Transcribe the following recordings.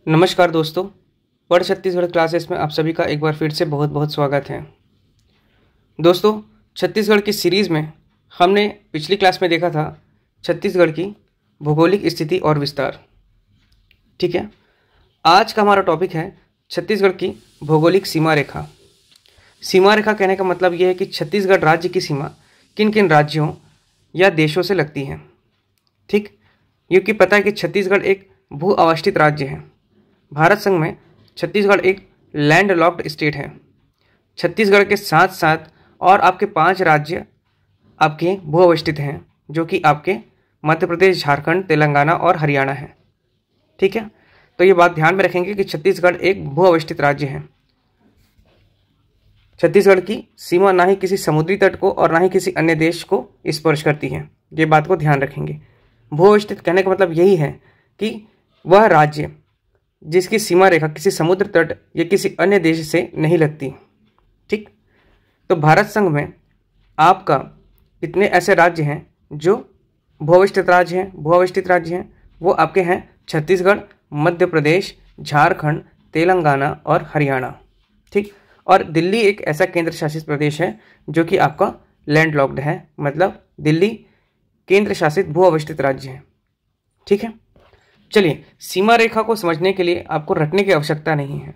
नमस्कार दोस्तों, पढ़ छत्तीसगढ़ क्लासेस में आप सभी का एक बार फिर से बहुत बहुत स्वागत है। दोस्तों, छत्तीसगढ़ की सीरीज़ में हमने पिछली क्लास में देखा था छत्तीसगढ़ की भौगोलिक स्थिति और विस्तार। ठीक है, आज का हमारा टॉपिक है छत्तीसगढ़ की भौगोलिक सीमा रेखा। सीमा रेखा कहने का मतलब यह है कि छत्तीसगढ़ राज्य की सीमा किन किन राज्यों या देशों से लगती है। ठीक, क्योंकि पता है कि छत्तीसगढ़ एक भू अवस्थित राज्य है। भारत संघ में छत्तीसगढ़ एक लैंड लॉक्ड स्टेट है। छत्तीसगढ़ के साथ साथ और आपके 5 राज्य आपके भू अवस्थित हैं, जो कि आपके मध्य प्रदेश, झारखंड, तेलंगाना और हरियाणा है। ठीक है, तो ये बात ध्यान में रखेंगे कि छत्तीसगढ़ एक भू अवस्थित राज्य है। छत्तीसगढ़ की सीमा ना ही किसी समुद्री तट को और ना ही किसी अन्य देश को स्पर्श करती है। ये बात को ध्यान रखेंगे। भू अवस्थित कहने का मतलब यही है कि वह राज्य जिसकी सीमा रेखा किसी समुद्र तट या किसी अन्य देश से नहीं लगती। ठीक, तो भारत संघ में आपका कितने ऐसे राज्य हैं जो भू-अवस्थित राज्य हैं? भू-अवस्थित राज्य हैं वो आपके हैं छत्तीसगढ़, मध्य प्रदेश, झारखंड, तेलंगाना और हरियाणा। ठीक, और दिल्ली एक ऐसा केंद्र शासित प्रदेश है जो कि आपका लैंड लॉक्ड है, मतलब दिल्ली केंद्र शासित भू-अवस्थित राज्य है। ठीक है, चलिए, सीमा रेखा को समझने के लिए आपको रटने की आवश्यकता नहीं है।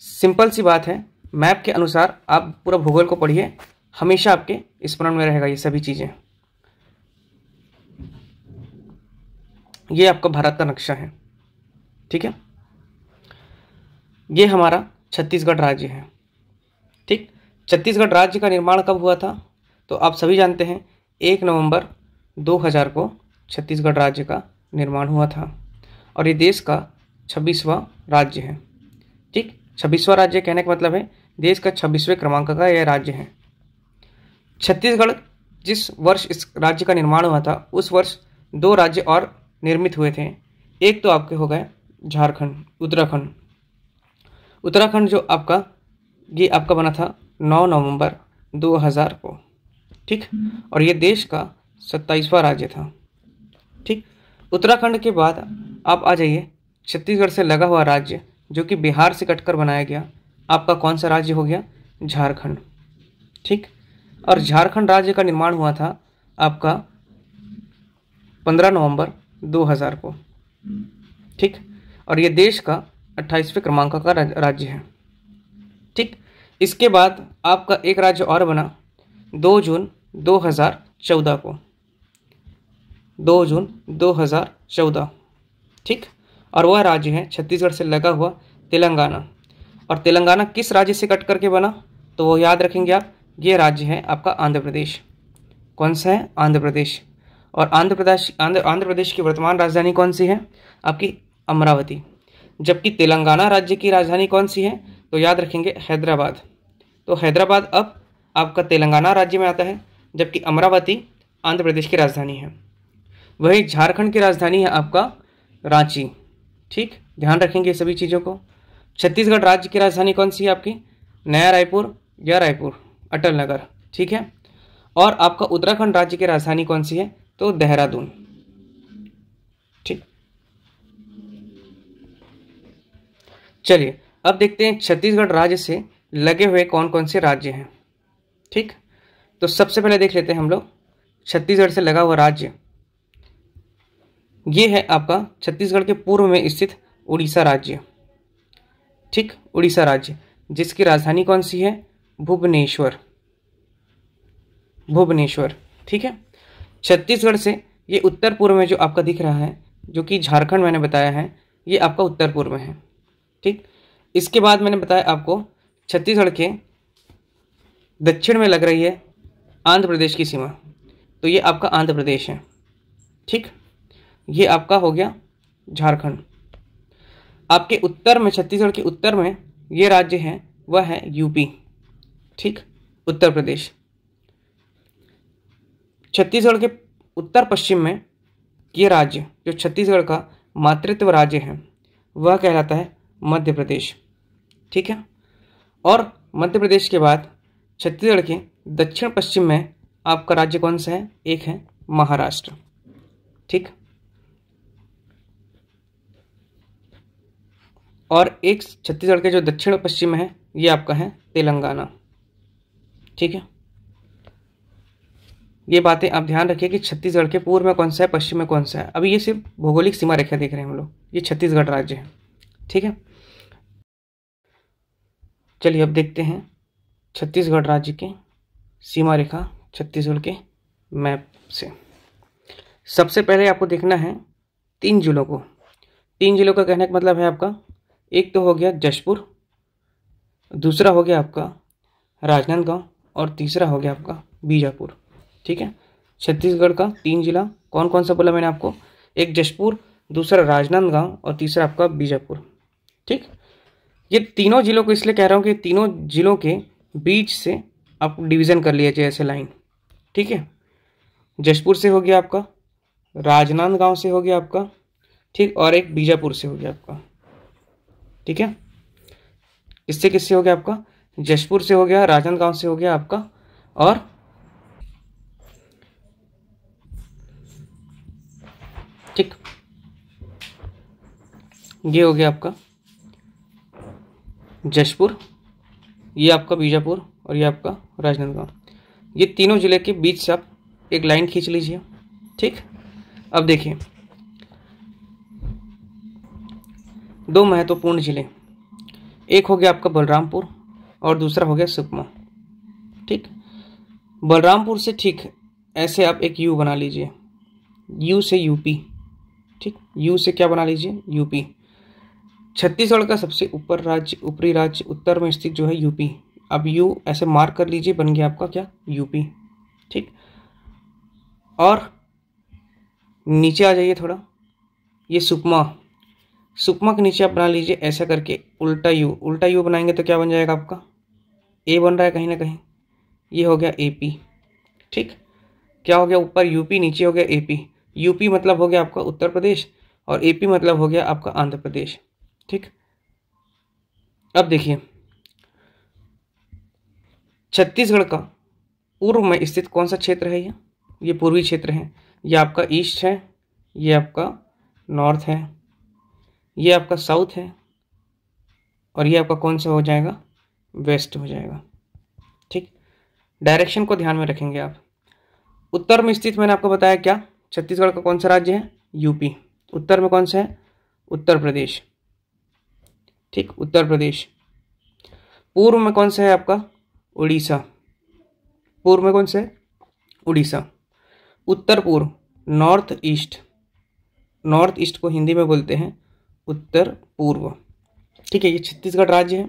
सिंपल सी बात है, मैप के अनुसार आप पूरा भूगोल को पढ़िए, हमेशा आपके स्मरण में रहेगा ये सभी चीज़ें। ये आपका भारत का नक्शा है। ठीक है, ये हमारा छत्तीसगढ़ राज्य है। ठीक, छत्तीसगढ़ राज्य का निर्माण कब हुआ था? तो आप सभी जानते हैं 1 नवंबर 2000 को छत्तीसगढ़ राज्य का निर्माण हुआ था और ये देश का 26वां राज्य है। ठीक, 26वां राज्य कहने का मतलब है देश का 26वें क्रमांक का यह राज्य है। छत्तीसगढ़ जिस वर्ष इस राज्य का निर्माण हुआ था उस वर्ष 2 राज्य और निर्मित हुए थे। एक तो आपके हो गए झारखंड, उत्तराखंड। उत्तराखंड जो आपका ये आपका बना था 9 नवंबर 2000 को। ठीक, और ये देश का 27वां राज्य था। ठीक, उत्तराखंड के बाद आप आ जाइए छत्तीसगढ़ से लगा हुआ राज्य जो कि बिहार से कटकर बनाया गया, आपका कौन सा राज्य हो गया? झारखंड। ठीक, और झारखंड राज्य का निर्माण हुआ था आपका 15 नवंबर 2000 को। ठीक, और ये देश का 28वें क्रमांक का राज्य है। ठीक, इसके बाद आपका एक राज्य और बना 2 जून 2014 को, 2 जून 2014। ठीक, और वह राज्य है छत्तीसगढ़ से लगा हुआ तेलंगाना। और तेलंगाना किस राज्य से कट करके बना? तो वो याद रखेंगे आप, ये राज्य है आपका आंध्र प्रदेश। कौन सा है? आंध्र प्रदेश। और आंध्र प्रदेश की वर्तमान राजधानी कौन सी है? आपकी अमरावती। जबकि तेलंगाना राज्य की राजधानी कौन सी है? तो याद रखेंगे हैदराबाद। तो हैदराबाद अब आपका तेलंगाना राज्य में आता है, जबकि अमरावती आंध्र प्रदेश की राजधानी है। वही झारखंड की राजधानी है आपका रांची। ठीक, ध्यान रखेंगे सभी चीज़ों को। छत्तीसगढ़ राज्य की राजधानी कौन सी है आपकी? नया रायपुर या रायपुर, अटल नगर। ठीक है, और आपका उत्तराखंड राज्य की राजधानी कौन सी है? तो देहरादून। ठीक, चलिए अब देखते हैं छत्तीसगढ़ राज्य से लगे हुए कौन कौन से राज्य हैं। ठीक, तो सबसे पहले देख लेते हैं हम लोग छत्तीसगढ़ से लगा हुआ राज्य। ये है आपका छत्तीसगढ़ के पूर्व में स्थित उड़ीसा राज्य। ठीक, उड़ीसा राज्य जिसकी राजधानी कौन सी है? भुवनेश्वर। भुवनेश्वर। ठीक है, छत्तीसगढ़ से ये उत्तर पूर्व में जो आपका दिख रहा है, जो कि झारखंड मैंने बताया है, ये आपका उत्तर पूर्व में है। ठीक, इसके बाद मैंने बताया आपको छत्तीसगढ़ के दक्षिण में लग रही है आंध्र प्रदेश की सीमा, तो ये आपका आंध्र प्रदेश है। ठीक, ये आपका हो गया झारखंड। आपके उत्तर में, छत्तीसगढ़ के उत्तर में ये राज्य है, वह है यूपी। ठीक, उत्तर प्रदेश। छत्तीसगढ़ के उत्तर पश्चिम में ये राज्य जो छत्तीसगढ़ का मातृत्व राज्य है वह कहलाता है मध्य प्रदेश। ठीक है, और मध्य प्रदेश के बाद छत्तीसगढ़ के दक्षिण पश्चिम में आपका राज्य कौन सा है? एक है महाराष्ट्र। ठीक, और एक छत्तीसगढ़ के जो दक्षिण पश्चिम है ये आपका है तेलंगाना। ठीक है, ये बातें आप ध्यान रखिए कि छत्तीसगढ़ के पूर्व में कौन सा है, पश्चिम में कौन सा है। अभी ये सिर्फ भौगोलिक सीमा रेखा देख रहे हैं हम लोग, ये छत्तीसगढ़ राज्य है। ठीक है, चलिए अब देखते हैं छत्तीसगढ़ राज्य के सीमा रेखा छत्तीसगढ़ के मैप से। सबसे पहले आपको देखना है 3 जिलों को। 3 जिलों का कहने का मतलब है आपका, एक तो हो गया जशपुर, दूसरा हो गया आपका राजनांदगांव और तीसरा हो गया आपका बीजापुर। ठीक है, छत्तीसगढ़ का 3 जिला कौन कौन सा बोला मैंने आपको, एक जशपुर, दूसरा राजनांदगांव और तीसरा आपका बीजापुर। ठीक, ये तीनों जिलों को इसलिए कह रहा हूँ कि तीनों जिलों के बीच से आप डिवीज़न कर लीजिए ऐसे लाइन। ठीक है, जशपुर से हो गया आपका, राजनांदगांव से हो गया आपका, ठीक, और एक बीजापुर से हो गया आपका। ठीक है, इससे किससे हो गया आपका, जशपुर से हो गया, राजनांदगांव से हो गया आपका, और ठीक ये हो गया आपका जशपुर, ये आपका बीजापुर और ये आपका राजनांदगांव। ये तीनों जिले के बीच से आप एक लाइन खींच लीजिए। ठीक, अब देखिए 2 महत्वपूर्ण जिले, एक हो गया आपका बलरामपुर और दूसरा हो गया सुकमा। ठीक, बलरामपुर से ठीक ऐसे आप एक यू बना लीजिए, यू से यूपी। ठीक, यू से क्या बना लीजिए, यूपी। छत्तीसगढ़ का सबसे ऊपर राज्य, ऊपरी राज्य उत्तर में स्थित जो है यूपी। अब यू ऐसे मार्क कर लीजिए, बन गया आपका क्या, यूपी। ठीक, और नीचे आ जाइए थोड़ा, ये सुकमा, सुकमा के नीचे आप बना लीजिए ऐसा करके उल्टा यू। उल्टा यू बनाएंगे तो क्या बन जाएगा आपका, ए बन रहा है कहीं ना कहीं, ये हो गया एपी। ठीक, क्या हो गया, ऊपर यूपी नीचे हो गया एपी। यूपी मतलब हो गया आपका उत्तर प्रदेश और एपी मतलब हो गया आपका आंध्र प्रदेश। ठीक, अब देखिए छत्तीसगढ़ का पूर्व में स्थित कौन सा क्षेत्र है, ये पूर्वी क्षेत्र है। ये आपका ईस्ट है, ये आपका नॉर्थ है, ये आपका साउथ है और ये आपका कौन सा हो जाएगा, वेस्ट हो जाएगा। ठीक, डायरेक्शन को ध्यान में रखेंगे आप। उत्तर में स्थित मैंने आपको बताया क्या, छत्तीसगढ़ का कौन सा राज्य है, यूपी। उत्तर में कौन सा है, उत्तर प्रदेश। ठीक, उत्तर प्रदेश। पूर्व में कौन सा है आपका, उड़ीसा। पूर्व में कौन सा है, उड़ीसा। उत्तर पूर्व, नॉर्थ ईस्ट। नॉर्थ ईस्ट को हिंदी में बोलते हैं उत्तर पूर्व। ठीक है, ये छत्तीसगढ़ राज्य है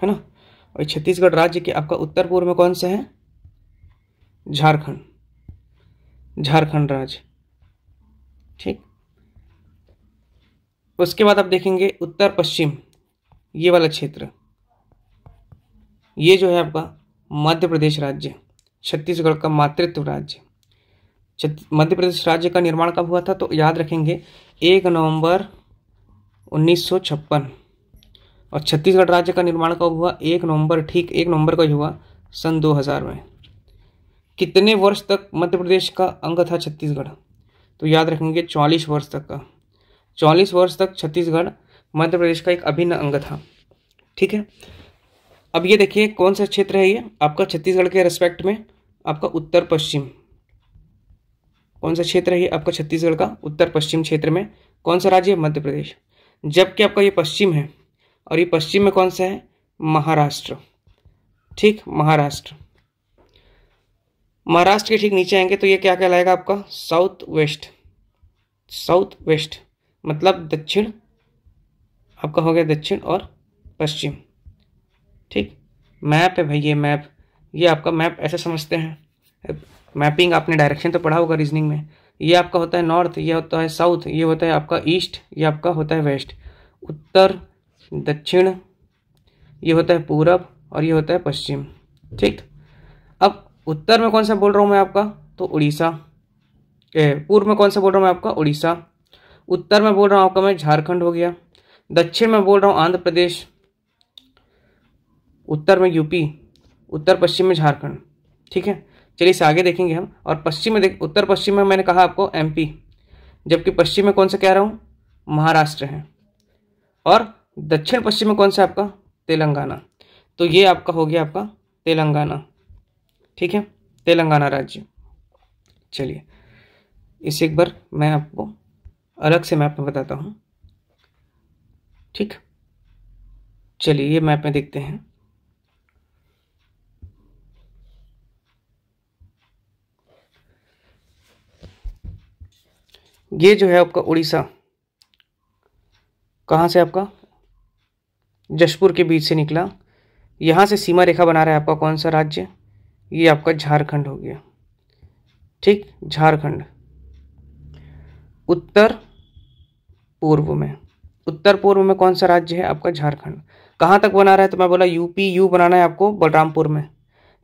ना। और छत्तीसगढ़ राज्य के आपका उत्तर पूर्व में कौन सा है, झारखंड, झारखंड राज्य। ठीक, उसके बाद आप देखेंगे उत्तर पश्चिम, ये वाला क्षेत्र, ये जो है आपका मध्य प्रदेश राज्य, छत्तीसगढ़ का मातृत्व राज्य। मध्य प्रदेश राज्य का निर्माण कब हुआ था, तो याद रखेंगे 1 नवंबर 1956। और छत्तीसगढ़ राज्य का निर्माण कब हुआ, 1 नवंबर, ठीक 1 नवंबर को हुआ सन 2000 में। कितने वर्ष तक मध्य प्रदेश का अंग था छत्तीसगढ़, तो याद रखेंगे 44 वर्ष तक का। 44 वर्ष तक छत्तीसगढ़ मध्य प्रदेश का एक अभिन्न अंग था। ठीक है, अब ये देखिए कौन सा क्षेत्र है, ये आपका छत्तीसगढ़ के रेस्पेक्ट में आपका उत्तर पश्चिम। कौन सा क्षेत्र है ये आपका छत्तीसगढ़ का उत्तर पश्चिम क्षेत्र में कौन सा राज्य है, मध्य प्रदेश। जबकि आपका ये पश्चिम है और ये पश्चिम में कौन सा है, महाराष्ट्र। ठीक, महाराष्ट्र। महाराष्ट्र के ठीक नीचे आएंगे तो ये क्या कहलाएगा आपका, साउथ वेस्ट। साउथ वेस्ट मतलब दक्षिण, आपका हो गया दक्षिण और पश्चिम। ठीक, मैप है भाई, ये मैप, ये आपका मैप ऐसे समझते हैं। मैपिंग आपने डायरेक्शन तो पढ़ा होगा रीजनिंग में। ये आपका होता है नॉर्थ, ये होता है साउथ, ये होता है आपका ईस्ट, ये आपका होता है वेस्ट। उत्तर, दक्षिण, ये होता है पूरब और ये होता है पश्चिम। ठीक, अब उत्तर में कौन सा बोल रहा हूँ मैं आपका, तो उड़ीसा। पूर्व में कौन सा बोल रहा हूँ मैं आपका, उड़ीसा। उत्तर में बोल रहा हूँ आपका मैं झारखंड हो गया। दक्षिण में बोल रहा हूँ आंध्र प्रदेश। उत्तर में यूपी, उत्तर पश्चिम में झारखंड। ठीक है, चलिए इसे आगे देखेंगे हम। और पश्चिम में उत्तर पश्चिम में मैंने कहा आपको एमपी, जबकि पश्चिम में कौन सा कह रहा हूँ, महाराष्ट्र है। और दक्षिण पश्चिम में कौन सा आपका, तेलंगाना। तो ये आपका हो गया आपका तेलंगाना, ठीक है, तेलंगाना राज्य। चलिए इसे एक बार मैं आपको अलग से मैप में बताता हूँ, ठीक। चलिए ये मैप में देखते हैं। ये जो है आपका उड़ीसा, कहाँ से आपका, जशपुर के बीच से निकला, यहाँ से सीमा रेखा बना रहा है आपका कौन सा राज्य, ये आपका झारखंड हो गया, ठीक, झारखंड। उत्तर पूर्व में, उत्तर पूर्व में कौन सा राज्य है आपका, झारखंड। कहाँ तक बना रहा है, तो मैं बोला यूपी, यू बनाना है आपको बलरामपुर में।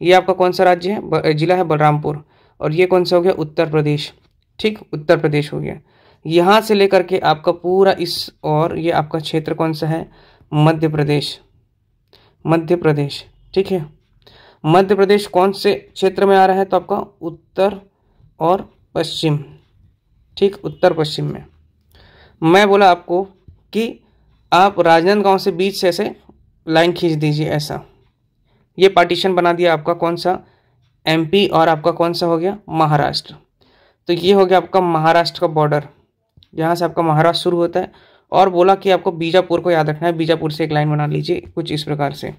ये आपका कौन सा राज्य है, जिला है बलरामपुर। और ये कौन सा हो गया, उत्तर प्रदेश, ठीक, उत्तर प्रदेश हो गया। यहाँ से लेकर के आपका पूरा इस, और ये आपका क्षेत्र कौन सा है, मध्य प्रदेश, मध्य प्रदेश, ठीक है। मध्य प्रदेश कौन से क्षेत्र में आ रहा है, तो आपका उत्तर और पश्चिम, ठीक, उत्तर पश्चिम में। मैं बोला आपको कि आप राजनांदगांव से बीच से ऐसे लाइन खींच दीजिए, ऐसा। ये पार्टीशन बना दिया आपका कौन सा, एमपी, और आपका कौन सा हो गया, महाराष्ट्र। तो ये हो गया आपका महाराष्ट्र का बॉर्डर, यहाँ से आपका महाराष्ट्र शुरू होता है। और बोला कि आपको बीजापुर को याद रखना है, बीजापुर से एक लाइन बना लीजिए कुछ इस प्रकार से,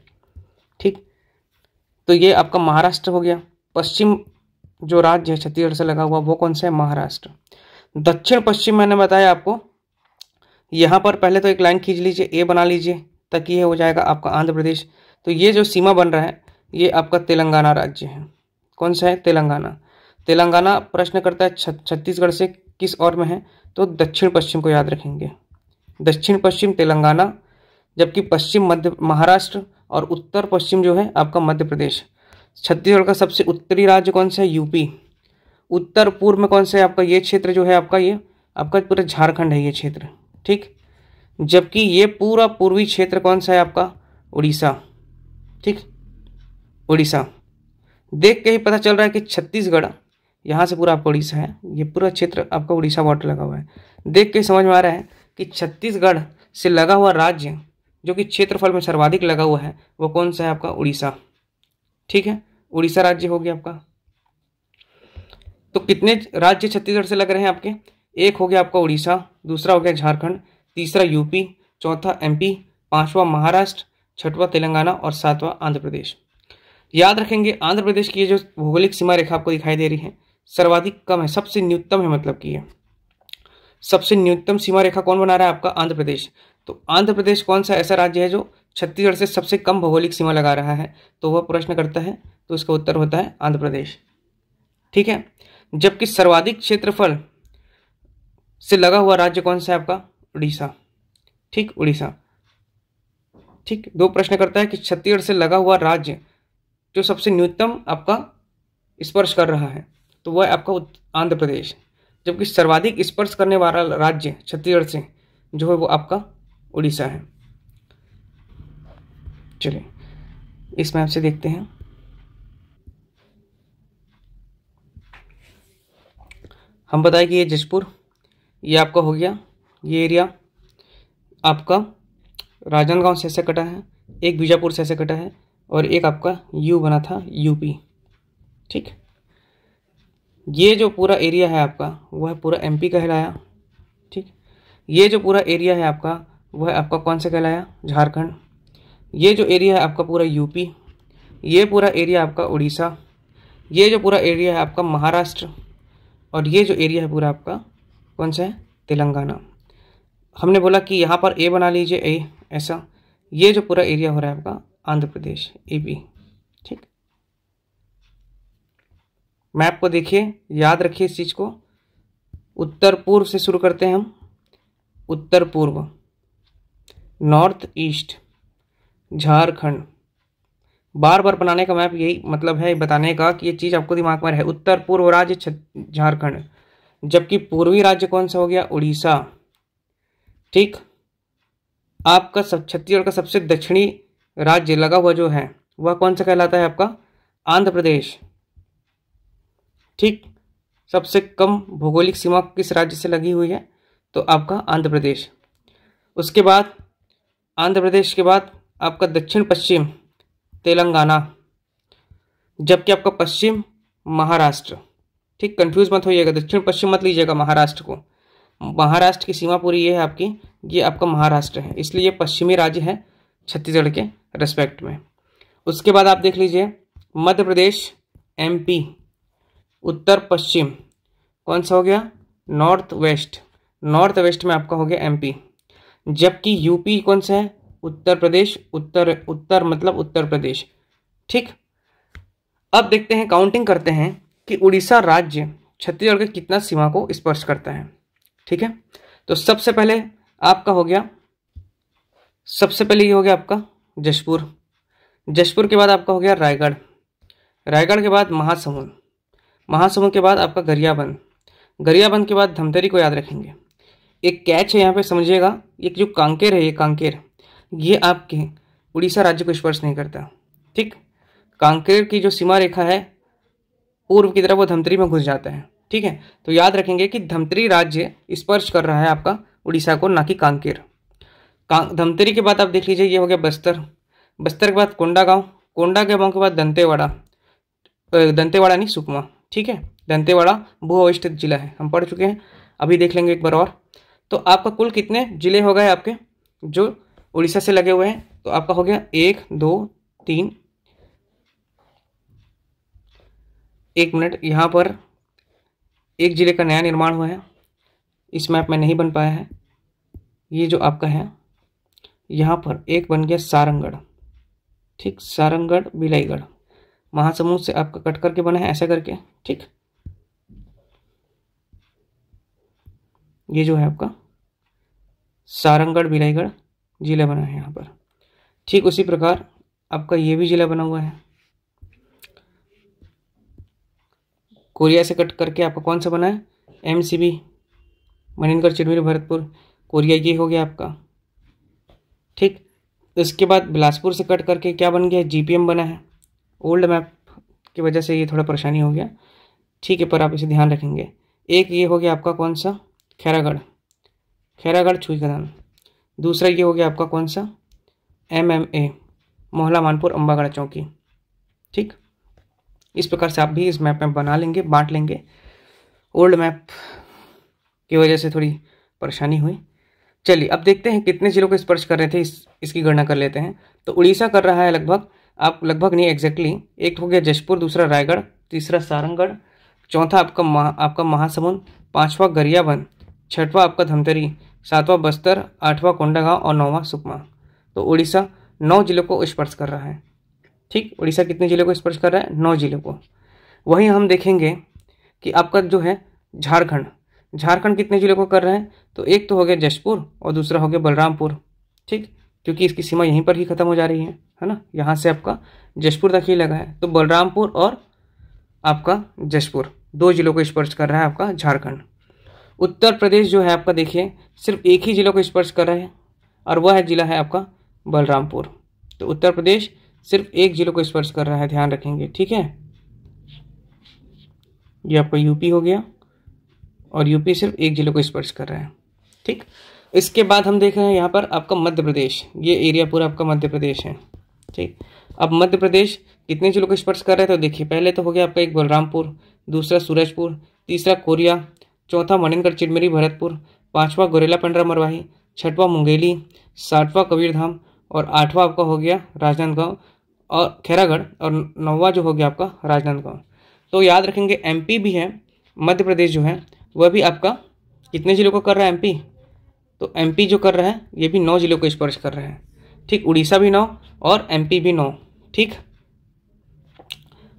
ठीक। तो ये आपका महाराष्ट्र हो गया। पश्चिम जो राज्य है छत्तीसगढ़ से लगा हुआ, वो कौन सा है, महाराष्ट्र। दक्षिण पश्चिम मैंने बताया आपको, यहाँ पर पहले तो एक लाइन खींच लीजिए, ए बना लीजिए, ताकि ये हो जाएगा आपका आंध्र प्रदेश। तो ये जो सीमा बन रहा है, ये आपका तेलंगाना राज्य है। कौन सा है, तेलंगाना। तेलंगाना प्रश्न करता है छत्तीसगढ़ से किस ओर में है, तो दक्षिण पश्चिम को याद रखेंगे, दक्षिण पश्चिम तेलंगाना, जबकि पश्चिम मध्य महाराष्ट्र, और उत्तर पश्चिम जो है आपका मध्य प्रदेश। छत्तीसगढ़ का सबसे उत्तरी राज्य कौन सा है, यूपी। उत्तर पूर्व में कौन सा है आपका, ये क्षेत्र जो है आपका, ये आपका पूरा झारखंड है ये क्षेत्र, ठीक। जबकि ये पूरा पूर्वी क्षेत्र कौन सा है आपका, उड़ीसा, ठीक, उड़ीसा। देख के ही पता चल रहा है कि छत्तीसगढ़ यहाँ से पूरा आपका उड़ीसा है, ये पूरा क्षेत्र आपका उड़ीसा बॉर्डर लगा हुआ है। देख के समझ में आ रहा है कि छत्तीसगढ़ से लगा हुआ राज्य जो कि क्षेत्रफल में सर्वाधिक लगा हुआ है, वो कौन सा है आपका, उड़ीसा, ठीक है, उड़ीसा राज्य हो गया आपका। तो कितने राज्य छत्तीसगढ़ से लग रहे हैं आपके, एक हो गया आपका उड़ीसा, दूसरा हो गया झारखंड, तीसरा यूपी, चौथा एमपी, पांचवा महाराष्ट्र, छठवां तेलंगाना, और सातवां आंध्र प्रदेश। याद रखेंगे आंध्र प्रदेश की ये जो भौगोलिक सीमा रेखा आपको दिखाई दे रही है, सर्वाधिक कम है, सबसे न्यूनतम है, मतलब कि ये सबसे न्यूनतम सीमा रेखा कौन बना रहा है आपका, आंध्र प्रदेश। तो आंध्र प्रदेश कौन सा ऐसा राज्य है जो छत्तीसगढ़ से सबसे कम भौगोलिक सीमा लगा रहा है, तो वह प्रश्न करता है, तो इसका उत्तर होता है आंध्र प्रदेश, ठीक है। जबकि सर्वाधिक क्षेत्रफल से लगा हुआ राज्य कौन सा है आपका, उड़ीसा, ठीक, उड़ीसा, ठीक। दो प्रश्न करता है कि छत्तीसगढ़ से लगा हुआ राज्य जो सबसे न्यूनतम आपका स्पर्श कर रहा है, तो वह आपका आंध्र प्रदेश। जबकि सर्वाधिक स्पर्श करने वाला राज्य छत्तीसगढ़ से जो है वो आपका उड़ीसा है। चलिए इस मैप से देखते हैं। हम बताएं कि ये जशपुर, ये आपका हो गया, ये एरिया आपका राजनांदगांव से ऐसे कटा है, एक बीजापुर से ऐसे कटा है, और एक आपका यू बना था, यूपी, ठीक। ये जो पूरा एरिया है आपका वह पूरा एमपी कहलाया, ठीक। ये जो पूरा एरिया है आपका वह आपका कौन सा कहलाया, झारखंड। ये जो एरिया है आपका पूरा यूपी, ये पूरा एरिया आपका उड़ीसा, ये जो पूरा एरिया है आपका महाराष्ट्र, और ये जो एरिया है पूरा आपका कौन सा है, तेलंगाना। हमने बोला कि यहाँ पर ए बना लीजिए, ए ऐसा। ये जो पूरा एरिया हो रहा है आपका आंध्र प्रदेश, एपी, ठीक। मैप को देखिए, याद रखिए इस चीज़ को। उत्तर पूर्व से शुरू करते हैं हम, उत्तर पूर्व, नॉर्थ ईस्ट, झारखंड। बार बार बनाने का मैप यही मतलब है बताने का कि ये चीज़ आपको दिमाग में रहे। उत्तर पूर्व राज्य झारखंड, जबकि पूर्वी राज्य कौन सा हो गया, उड़ीसा, ठीक। आपका छत्तीसगढ़ का सबसे दक्षिणी राज्य लगा हुआ जो है वह कौन सा कहलाता है आपका, आंध्र प्रदेश, ठीक। सबसे कम भौगोलिक सीमा किस राज्य से लगी हुई है, तो आपका आंध्र प्रदेश। उसके बाद आंध्र प्रदेश के बाद आपका दक्षिण पश्चिम तेलंगाना, जबकि आपका पश्चिम महाराष्ट्र। ठीक, कंफ्यूज मत होइएगा, दक्षिण पश्चिम मत लीजिएगा महाराष्ट्र को। महाराष्ट्र की सीमा पूरी ये है आपकी, ये आपका महाराष्ट्र है, इसलिए ये पश्चिमी राज्य है छत्तीसगढ़ के रेस्पेक्ट में। उसके बाद आप देख लीजिए मध्य प्रदेश, एमपी, उत्तर पश्चिम कौन सा हो गया, नॉर्थ वेस्ट। नॉर्थ वेस्ट में आपका हो गया एमपी, जबकि यूपी कौन सा है, उत्तर प्रदेश। उत्तर मतलब उत्तर प्रदेश। ठीक, अब देखते हैं, काउंटिंग करते हैं कि उड़ीसा राज्य छत्तीसगढ़ के कितना सीमा को स्पर्श करता है। ठीक है, तो सबसे पहले आपका हो गया, सबसे पहले ये हो गया आपका जशपुर। जशपुर के बाद आपका हो गया रायगढ़। रायगढ़ के बाद महासमुंद। महासमुंद के बाद आपका गरियाबंद। गरियाबंद के बाद धमतरी को याद रखेंगे। एक कैच है यहाँ पे समझिएगा, एक जो कांकेर है, ये कांकेर, ये आपके उड़ीसा राज्य को स्पर्श नहीं करता। ठीक, कांकेर की जो सीमा रेखा है पूर्व की तरफ, वो धमतरी में घुस जाता है। ठीक है, तो याद रखेंगे कि धमतरी राज्य स्पर्श कर रहा है आपका उड़ीसा को, ना कि कांकेर। धमतरी के बाद आप देख लीजिए, ये हो गया बस्तर। बस्तर के बाद कोंडागांव। कोंडागांव के बाद दंतेवाड़ा। दंतेवाड़ा नहीं, सुकमा। ठीक है, दंतेवाड़ा भू अवस्थित जिला है, हम पढ़ चुके हैं, अभी देख लेंगे एक बार और। तो आपका कुल कितने जिले हो गए आपके जो उड़ीसा से लगे हुए हैं, तो आपका हो गया 1 2 3, एक मिनट, यहाँ पर एक जिले का नया निर्माण हुआ है, इस मैप में नहीं बन पाया है। ये जो आपका है, यहाँ पर एक बन गया सारंगढ़। ठीक, सारंगढ़ बिलाईगढ़, महासमुंद से आपका कट करके बना है ऐसा करके। ठीक, ये जो है आपका सारंगढ़ बिलाईगढ़ जिला बना है यहाँ पर। ठीक, उसी प्रकार आपका ये भी जिला बना हुआ है, कोरिया से कट करके आपका कौन सा बना है, एमसीबी, मनेनगढ़, चिरमिरी, भरतपुर, कोरिया, ये हो गया आपका। ठीक, इसके बाद बिलासपुर से कट करके क्या बन गया, जीपीएम बना है। ओल्ड मैप की वजह से ये थोड़ा परेशानी हो गया। ठीक है, पर आप इसे ध्यान रखेंगे। एक ये हो गया आपका कौन सा, खैरागढ़, खैरागढ़ छुईखदान। दूसरा ये हो गया आपका कौन सा, MMA, मोहला मानपुर अम्बागढ़ चौकी। ठीक, इस प्रकार से आप भी इस मैप में बना लेंगे, बांट लेंगे। ओल्ड मैप की वजह से थोड़ी परेशानी हुई। चलिए अब देखते हैं कितने जिलों को स्पर्श कर रहे थे, इसकी गणना कर लेते हैं। तो उड़ीसा कर रहा है लगभग, आप लगभग नहीं एग्जैक्टली, एक हो गया जशपुर, दूसरा रायगढ़, तीसरा सारंगढ़, चौथा आपका महासमुंद, पांचवा गरियाबंद, छठवां आपका धमतरी, सातवां बस्तर, आठवां कोंडागांव और नौवां सुकमा। तो उड़ीसा 9 जिलों को स्पर्श कर रहा है। ठीक, उड़ीसा कितने जिलों को स्पर्श कर रहा है, 9 जिलों को। वहीं हम देखेंगे कि आपका जो है झारखंड, झारखंड कितने जिलों को कर रहा है, तो एक तो हो गया जशपुर और दूसरा हो गया बलरामपुर। ठीक, क्योंकि इसकी सीमा यहीं पर ही खत्म हो जा रही है ना, यहाँ से आपका जशपुर तक ही लगा है। तो बलरामपुर और आपका जशपुर 2 जिलों को स्पर्श कर रहा है आपका झारखंड। उत्तर प्रदेश जो है आपका देखिए सिर्फ एक ही जिलों को स्पर्श कर रहा है, और वह है जिला है आपका बलरामपुर। तो उत्तर प्रदेश सिर्फ एक जिलों को स्पर्श कर रहा है, ध्यान रखेंगे। ठीक है, ये आपका यूपी हो गया, और यूपी सिर्फ एक जिलों को स्पर्श कर रहा है। ठीक, इसके बाद हम देख रहे हैं यहाँ पर आपका मध्य प्रदेश, ये एरिया पूरा आपका मध्य प्रदेश है। ठीक, अब मध्य प्रदेश कितने जिलों को स्पर्श कर रहे थे, तो देखिए पहले तो हो गया आपका एक बलरामपुर, दूसरा सूरजपुर, तीसरा कोरिया, चौथा मनेनगढ़, चिरमिरी, भरतपुर, पांचवा गोरेला पेंड्रा मरवाही, छठवां मुंगेली, सातवां कबीरधाम और आठवां आपका हो गया राजनांदगांव और खैरागढ़, और नौवां जो हो गया आपका राजनांदगांव। तो याद रखेंगे एमपी भी है, मध्य प्रदेश जो है वह भी आपका कितने जिलों को कर रहा है, एमपी। तो एमपी जो कर रहा है ये भी 9 जिलों को स्पर्श कर रहा है। ठीक, उड़ीसा भी 9 और एमपी भी 9। ठीक,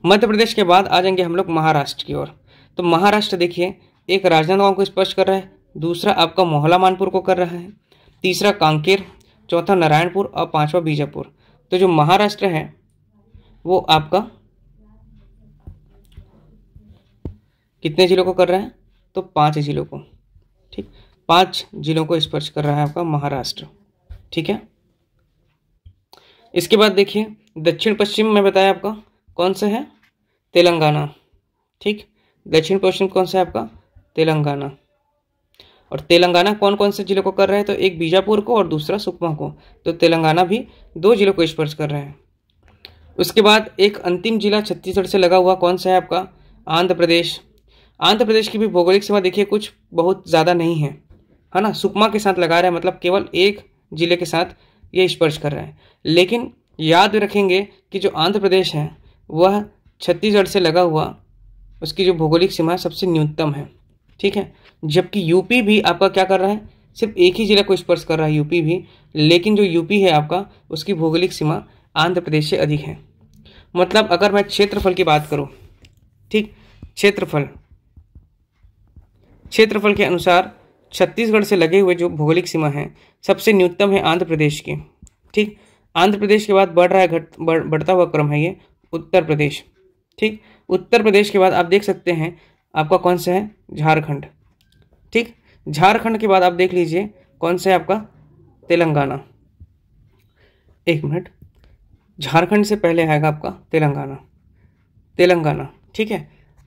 मध्य प्रदेश के बाद आ जाएंगे हम लोग महाराष्ट्र की ओर। तो महाराष्ट्र देखिए एक राजनांदगांव को स्पर्श कर रहा है, दूसरा आपका मोहला मानपुर को कर रहा है, तीसरा कांकेर, चौथा नारायणपुर और पांचवा बीजापुर। तो जो महाराष्ट्र है वो आपका कितने जिलों को कर रहा है, तो 5 जिलों को। ठीक, 5 जिलों को स्पर्श कर रहा है आपका महाराष्ट्र। ठीक है, इसके बाद देखिए दक्षिण पश्चिम में बताया आपका कौन सा है, तेलंगाना। ठीक, दक्षिण पश्चिम कौन सा है आपका, तेलंगाना। और तेलंगाना कौन कौन से जिलों को कर रहे हैं, तो एक बीजापुर को और दूसरा सुकमा को, तो तेलंगाना भी 2 जिलों को स्पर्श कर रहे हैं। उसके बाद एक अंतिम जिला छत्तीसगढ़ से लगा हुआ कौन सा है आपका, आंध्र प्रदेश। आंध्र प्रदेश की भी भौगोलिक सीमा देखिए कुछ बहुत ज़्यादा नहीं है ना, सुकमा के साथ लगा रहा है, मतलब केवल एक जिले के साथ ये स्पर्श कर रहा है। लेकिन याद रखेंगे कि जो आंध्र प्रदेश है वह छत्तीसगढ़ से लगा हुआ उसकी जो भौगोलिक सीमा सबसे न्यूनतम है, ठीक है। जबकि यूपी भी आपका क्या कर रहा है, सिर्फ एक ही जिले को स्पर्श कर रहा है यूपी भी, लेकिन जो यूपी है आपका उसकी भौगोलिक सीमा आंध्र प्रदेश से अधिक है। मतलब अगर मैं क्षेत्रफल की बात करूं, ठीक, क्षेत्रफल के अनुसार छत्तीसगढ़ से लगे हुए जो भौगोलिक सीमा है सबसे न्यूनतम है आंध्र प्रदेश की, ठीक। आंध्र प्रदेश के बाद बढ़ रहा है बढ़ता हुआ क्रम है ये उत्तर प्रदेश, ठीक। उत्तर प्रदेश के बाद आप देख सकते हैं आपका कौन सा है, झारखंड, ठीक। झारखंड के बाद आप देख लीजिए कौन सा है आपका, तेलंगाना। एक मिनट, झारखंड से पहले आएगा आपका तेलंगाना, ठीक है।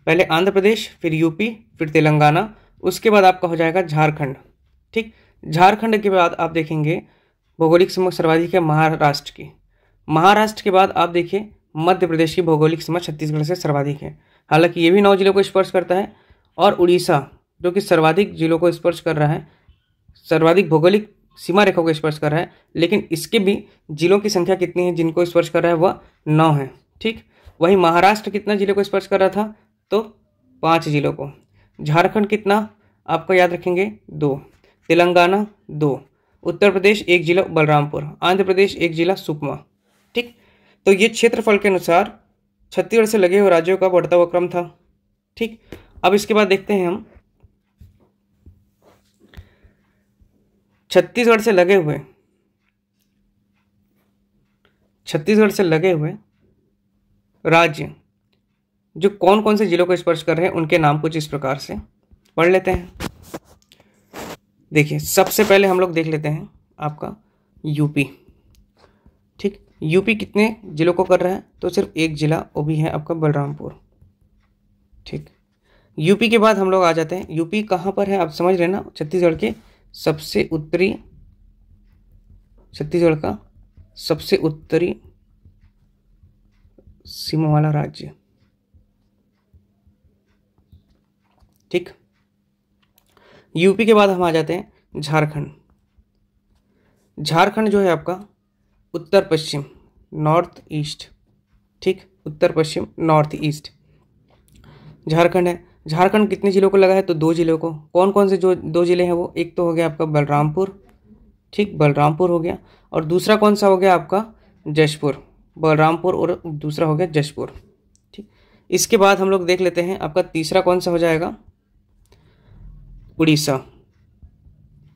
पहले आंध्र प्रदेश, फिर यूपी, फिर तेलंगाना, उसके बाद आपका हो जाएगा झारखंड, ठीक। झारखंड के बाद आप देखेंगे भौगोलिक सीमा सर्वाधिक है महाराष्ट्र की। महाराष्ट्र के बाद आप देखिए मध्य प्रदेश की भौगोलिक सीमा छत्तीसगढ़ से सर्वाधिक है। हालांकि ये भी 9 जिलों को स्पर्श करता है, और उड़ीसा जो कि सर्वाधिक जिलों को स्पर्श कर रहा है, सर्वाधिक भौगोलिक सीमा रेखा को स्पर्श कर रहा है, लेकिन इसके भी जिलों की संख्या कितनी है जिनको स्पर्श कर रहा है, वह 9 है, ठीक। वही महाराष्ट्र कितना जिलों को स्पर्श कर रहा था, तो 5 जिलों को। झारखंड कितना आपको याद रखेंगे, 2, तेलंगाना 2, उत्तर प्रदेश 1 जिला बलरामपुर, आंध्र प्रदेश 1 जिला सुकमा, ठीक। तो ये क्षेत्रफल के अनुसार छत्तीसगढ़ से लगे हुए राज्यों का बढ़ता हुआ क्रम था, ठीक। अब इसके बाद देखते हैं हम छत्तीसगढ़ से लगे हुए राज्य जो कौन कौन से जिलों को स्पर्श कर रहे हैं उनके नाम कुछ इस प्रकार से पढ़ लेते हैं। देखिए सबसे पहले हम लोग देख लेते हैं आपका यूपी, ठीक। यूपी कितने जिलों को कर रहा है, तो सिर्फ एक जिला, वो भी है आपका बलरामपुर, ठीक। यूपी के बाद हम लोग आ जाते हैं, यूपी कहाँ पर है आप समझ रहे ना, छत्तीसगढ़ का सबसे उत्तरी सीमा वाला राज्य, ठीक। यूपी के बाद हम आ जाते हैं झारखंड जो है आपका उत्तर पश्चिम नॉर्थ ईस्ट, ठीक, उत्तर पश्चिम नॉर्थ ईस्ट झारखंड है। झारखंड कितने जिलों को लगा है, तो 2 जिलों को। कौन कौन से जो 2 जिले हैं वो, एक तो हो गया आपका बलरामपुर, ठीक, बलरामपुर हो गया, और दूसरा कौन सा हो गया आपका जशपुर, बलरामपुर, और दूसरा हो गया जशपुर, ठीक। इसके बाद हम लोग देख लेते हैं आपका तीसरा कौन सा हो जाएगा, उड़ीसा,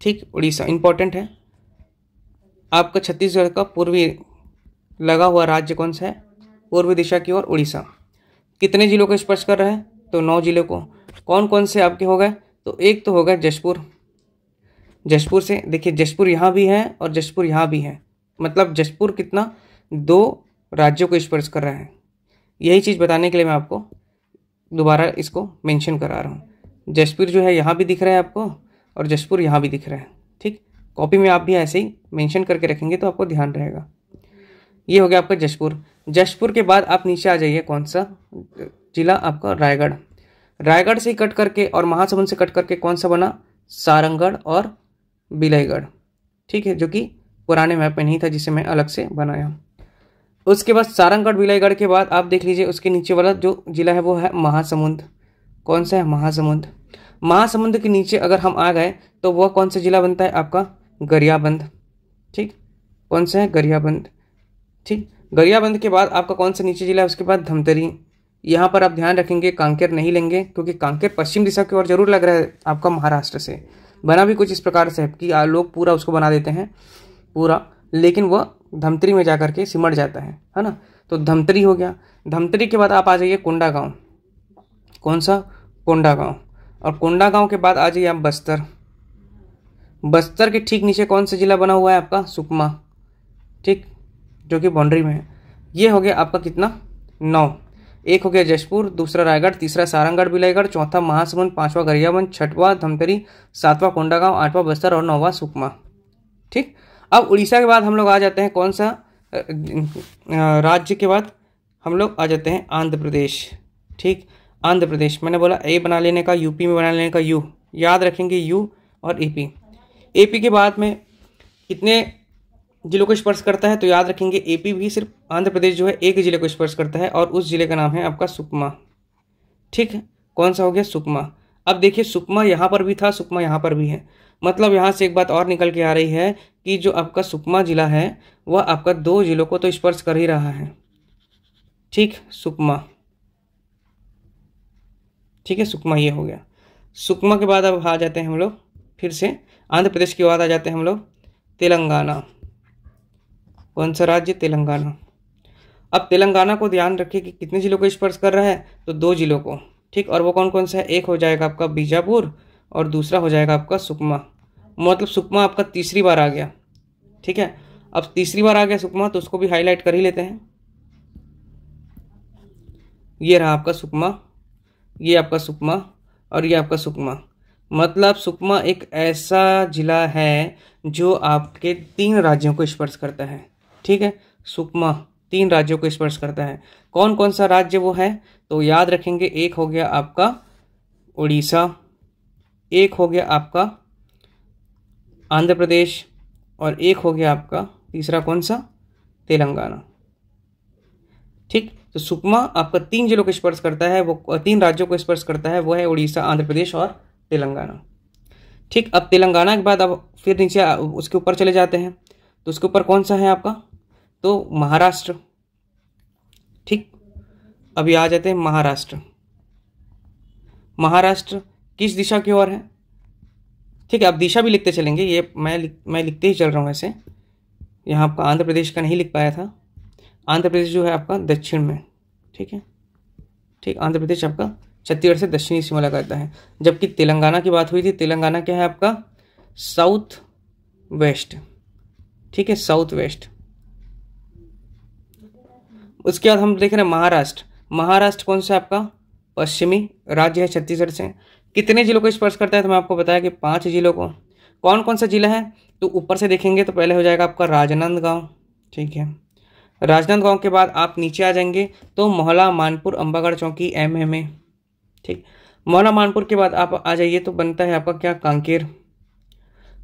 ठीक। उड़ीसा इंपॉर्टेंट है, आपका छत्तीसगढ़ का पूर्वी लगा हुआ राज्य कौन सा है, पूर्वी दिशा की ओर उड़ीसा। कितने जिलों को स्पर्श कर रहा है, तो 9 जिलों को। कौन कौन से आपके हो गए, तो एक तो हो गया जशपुर से, देखिए जशपुर यहाँ भी है और जशपुर यहाँ भी है, मतलब जशपुर कितना 2 राज्यों को स्पर्श कर रहा है। यही चीज़ बताने के लिए मैं आपको दोबारा इसको मेंशन करा रहा हूँ। जशपुर जो है यहाँ भी दिख रहा है आपको, और जशपुर यहाँ भी दिख रहा है, ठीक। कॉपी में आप भी ऐसे ही मेंशन करके रखेंगे तो आपको ध्यान रहेगा। ये हो गया आपका जशपुर के बाद आप नीचे आ जाइए, कौन सा जिला आपका, रायगढ़ से कट करके और महासमुंद से कट करके कौन सा बना, सारंगढ़ और बिलाईगढ़, ठीक है, जो कि पुराने मैप में नहीं था जिसे मैं अलग से बनाया। उसके बाद सारंगढ़ बिलाईगढ़ के बाद आप देख लीजिए उसके नीचे वाला जो जिला है वो है महासमुंद। कौन सा है, महासमुंद के नीचे अगर हम आ गए तो वह कौन सा जिला बनता है आपका, गरियाबंद, ठीक। कौन सा है, गरियाबंद, ठीक। गरियाबंद के बाद आपका कौन सा नीचे जिला है, उसके बाद धमतरी। यहाँ पर आप ध्यान रखेंगे कांकेर नहीं लेंगे, क्योंकि कांकेर पश्चिम दिशा की ओर जरूर लग रहा है आपका महाराष्ट्र से, बना भी कुछ इस प्रकार से है कि लोग पूरा उसको बना देते हैं पूरा, लेकिन वह धमतरी में जाकर के सिमट जाता है ना। तो धमतरी हो गया। धमतरी के बाद आप आ जाइए कोंडागांव, कौन सा, कोंडागांव। और कोंडागांव के बाद आ जाइए आप बस्तर के ठीक नीचे कौन सा जिला बना हुआ है आपका, सुकमा, ठीक, जो कि बाउंड्री में है। ये हो गया आपका कितना, 9। एक हो गया जशपुर, दूसरा रायगढ़, तीसरा सारंगगढ़ बिलाईगढ़, चौथा महासमुंद, पांचवा गरियाबंद, छठवां धमतरी, सातवां कोंडागांव, आठवां बस्तर और नौवां सुकमा। ठीक, अब उड़ीसा के बाद हम लोग आ जाते हैं कौन सा राज्य के बाद हम लोग आ जाते हैं आंध्र प्रदेश। ठीक, आंध्र प्रदेश, मैंने बोला ए बना लेने का, यूपी में बना लेने का यू, याद रखेंगे यू और एपी। एपी के बाद में कितने जिलों को स्पर्श करता है, तो याद रखेंगे एपी भी सिर्फ आंध्र प्रदेश जो है एक जिले को स्पर्श करता है और उस जिले का नाम है आपका सुकमा। ठीक है, कौन सा हो गया, सुकमा। अब देखिए सुकमा यहाँ पर भी था, सुकमा यहाँ पर भी है, मतलब यहाँ से एक बात और निकल के आ रही है कि जो आपका सुकमा जिला है वह आपका दो जिलों को तो स्पर्श कर ही रहा है। ठीक, सुकमा, ठीक है, सुकमा ये हो गया। सुकमा के बाद अब आ जाते हैं हम लोग फिर से आंध्र प्रदेश के बाद आ जाते हैं हम लोग तेलंगाना। कौन सा राज्य, तेलंगाना। अब तेलंगाना को ध्यान रखिए कि कितने जिलों को स्पर्श कर रहा है, तो दो जिलों को। ठीक, और वो कौन कौन सा है, एक हो जाएगा आपका बीजापुर और दूसरा हो जाएगा आपका सुकमा। मतलब सुकमा आपका तीसरी बार आ गया। ठीक है, अब तीसरी बार आ गया सुकमा तो उसको भी हाईलाइट कर ही लेते हैं। ये रहा आपका सुकमा, ये आपका सुकमा और ये आपका सुकमा। मतलब सुकमा एक ऐसा जिला है जो आपके 3 राज्यों को स्पर्श करता है। ठीक है, सुकमा 3 राज्यों को स्पर्श करता है। कौन कौन सा राज्य वो है, तो याद रखेंगे एक हो गया आपका उड़ीसा, एक हो गया आपका आंध्र प्रदेश और एक हो गया आपका तीसरा कौन सा, तेलंगाना। ठीक, तो सुकमा आपका 3 जिलों को स्पर्श करता है, वो 3 राज्यों को स्पर्श करता है, वो है उड़ीसा, आंध्र प्रदेश और तेलंगाना। ठीक, अब तेलंगाना के बाद अब फिर नीचे उसके ऊपर चले जाते हैं, तो उसके ऊपर कौन सा है आपका, तो महाराष्ट्र। ठीक, अभी आ जाते हैं महाराष्ट्र। महाराष्ट्र किस दिशा की ओर है, ठीक है, अब दिशा भी लिखते चलेंगे, ये मैं लिखते ही चल रहा हूँ। ऐसे यहाँ आपका आंध्र प्रदेश का नहीं लिख पाया था, आंध्र प्रदेश जो है आपका दक्षिण में। ठीक है, ठीक, आंध्र प्रदेश आपका छत्तीसगढ़ से दक्षिणी सीमा लगाता है, जबकि तेलंगाना की बात हुई थी, तेलंगाना क्या है आपका साउथ वेस्ट। ठीक है, साउथ वेस्ट। उसके बाद हम देख रहे हैं महाराष्ट्र। महाराष्ट्र कौन सा आपका पश्चिमी राज्य है छत्तीसगढ़ से। कितने जिलों को स्पर्श करता है, तो मैं आपको बताया कि 5 जिलों को। कौन कौन सा जिला है, तो ऊपर से देखेंगे तो पहले हो जाएगा आपका राजनांदगांव। ठीक है, राजनांदगांव के बाद आप नीचे आ जाएंगे तो मोहला, मानपुर, अंबागढ़ चौकी, MMA। ठीक, मोहला मानपुर के बाद आप आ जाइए तो बनता है आपका क्या, कांकेर।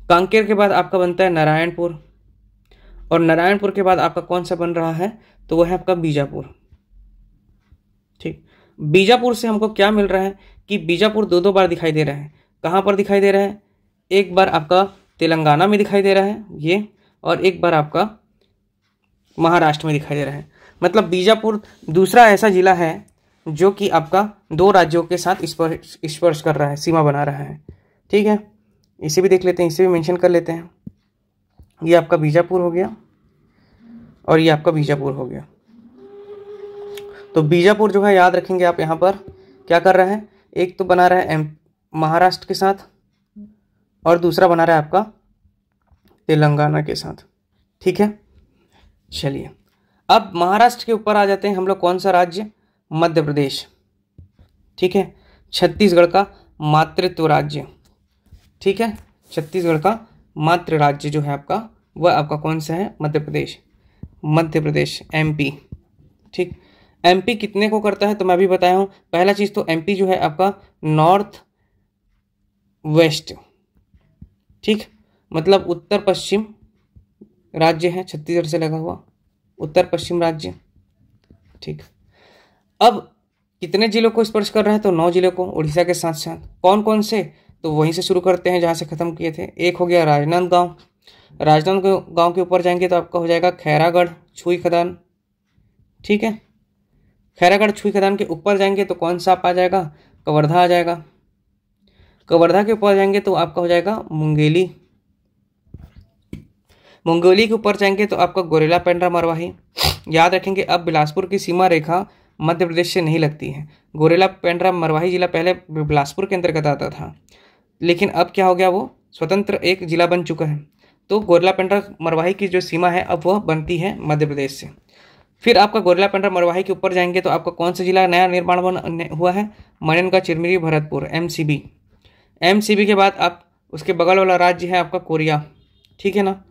कांकेर के बाद आपका बनता है नारायणपुर, और नारायणपुर के बाद आपका कौन सा बन रहा है, तो वह है आपका बीजापुर। ठीक, बीजापुर से हमको क्या मिल रहा है कि बीजापुर 2 बार दिखाई दे रहा है। कहाँ पर दिखाई दे रहा है, एक बार आपका तेलंगाना में दिखाई दे रहा है ये, और एक बार आपका महाराष्ट्र में दिखाई दे रहा है। मतलब बीजापुर दूसरा ऐसा जिला है जो कि आपका 2 राज्यों के साथ स्पर्श कर रहा है, सीमा बना रहा है। ठीक है, इसे भी देख लेते हैं, इसे भी मेंशन कर लेते हैं। ये आपका बीजापुर हो गया और ये आपका बीजापुर हो गया। तो बीजापुर जो है याद रखेंगे आप, यहाँ पर क्या कर रहा है, एक तो बना रहा है महाराष्ट्र के साथ और दूसरा बना रहा है आपका तेलंगाना के साथ। ठीक है, चलिए अब महाराष्ट्र के ऊपर आ जाते हैं हम लोग। कौन सा राज्य, मध्य प्रदेश। ठीक है, छत्तीसगढ़ का मातृत्व राज्य। ठीक है, छत्तीसगढ़ का मातृ राज्य जो है आपका, वह आपका कौन सा है, मध्य प्रदेश। मध्य प्रदेश, MP। ठीक, MP कितने को करता है, तो मैं अभी बताया हूँ। पहला चीज़ तो MP जो है आपका नॉर्थ वेस्ट। ठीक, मतलब उत्तर पश्चिम राज्य है, छत्तीसगढ़ से लगा हुआ उत्तर पश्चिम राज्य। ठीक, अब कितने जिलों को स्पर्श कर रहा है, तो 9 जिलों को उड़ीसा के साथ साथ। कौन कौन से, तो वहीं से शुरू करते हैं जहाँ से ख़त्म किए थे। एक हो गया राजनांदगांव। राजनांदगांव के ऊपर जाएंगे तो आपका हो जाएगा खैरागढ़ छुई खदान। ठीक है, खैरागढ़ छुई खदान के ऊपर जाएंगे तो कौन सा आप आ जाएगा, कवर्धा आ जाएगा। कवर्धा के ऊपर जाएंगे तो आपका हो जाएगा मुंगेली। मुंगेली के ऊपर जाएंगे तो आपका गोरेला पेंड्रा मरवाही। याद रखेंगे अब बिलासपुर की सीमा रेखा मध्य प्रदेश से नहीं लगती है। गोरेला पेंड्रा मरवाही जिला पहले बिलासपुर के अंतर्गत आता था, लेकिन अब क्या हो गया, वो स्वतंत्र एक जिला बन चुका है। तो गोरेला पेंड्रा मरवाही की जो सीमा है अब वह बनती है मध्य प्रदेश से। फिर आपका गोरेला पेंड्रा मरवाही के ऊपर जाएंगे तो आपका कौन सा जिला नया निर्माण हुआ है, मनेनका, चिरमिरी, भरतपुर, एमसीबी। एमसीबी के बाद आप उसके बगल वाला राज्य है आपका कोरिया, ठीक है ना,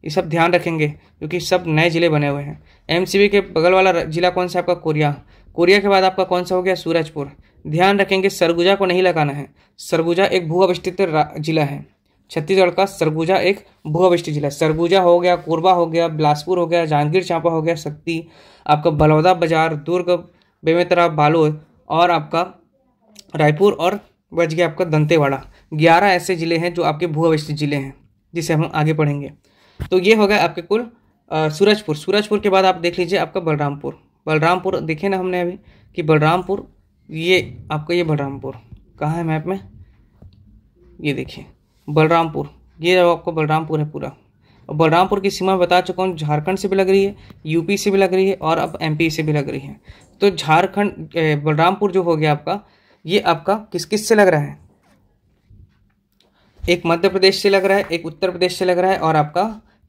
ये सब ध्यान रखेंगे क्योंकि सब नए जिले बने हुए हैं। एमसीबी के बगल वाला जिला कौन सा आपका कोरिया। कोरिया के बाद आपका कौन सा हो गया सूरजपुर। ध्यान रखेंगे सरगुजा को नहीं लगाना है, सरगुजा एक भू अवस्थित जिला है, छत्तीसगढ़ का सरगुजा एक भू अवस्थित जिला है। सरगुजा हो गया, कोरबा हो गया, बिलासपुर हो गया, जांजगीर चांपा हो गया, शक्ति, आपका बलौदा बाजार, दुर्ग, बेमेतरा, बालोद और आपका रायपुर और बच गया आपका दंतेवाड़ा। 11 ऐसे जिले हैं जो आपके भू अवस्थित जिले हैं जिसे हम आगे पढ़ेंगे। तो ये हो गया आपके कुल सूरजपुर। सूरजपुर के बाद आप देख लीजिए आपका बलरामपुर। बलरामपुर देखे ना हमने अभी कि बलरामपुर, ये आपका ये बलरामपुर कहाँ है मैप में, ये देखिए बलरामपुर, ये आपको बलरामपुर है पूरा। और बलरामपुर की सीमा बता चुका हूँ, झारखंड से भी लग रही है, यूपी से भी लग रही है और अब एमपी से भी लग रही है। तो झारखंड बलरामपुर जो हो गया आपका, ये आपका किस किस से लग रहा है, एक मध्य प्रदेश से लग रहा है, एक उत्तर प्रदेश से लग रहा है और आपका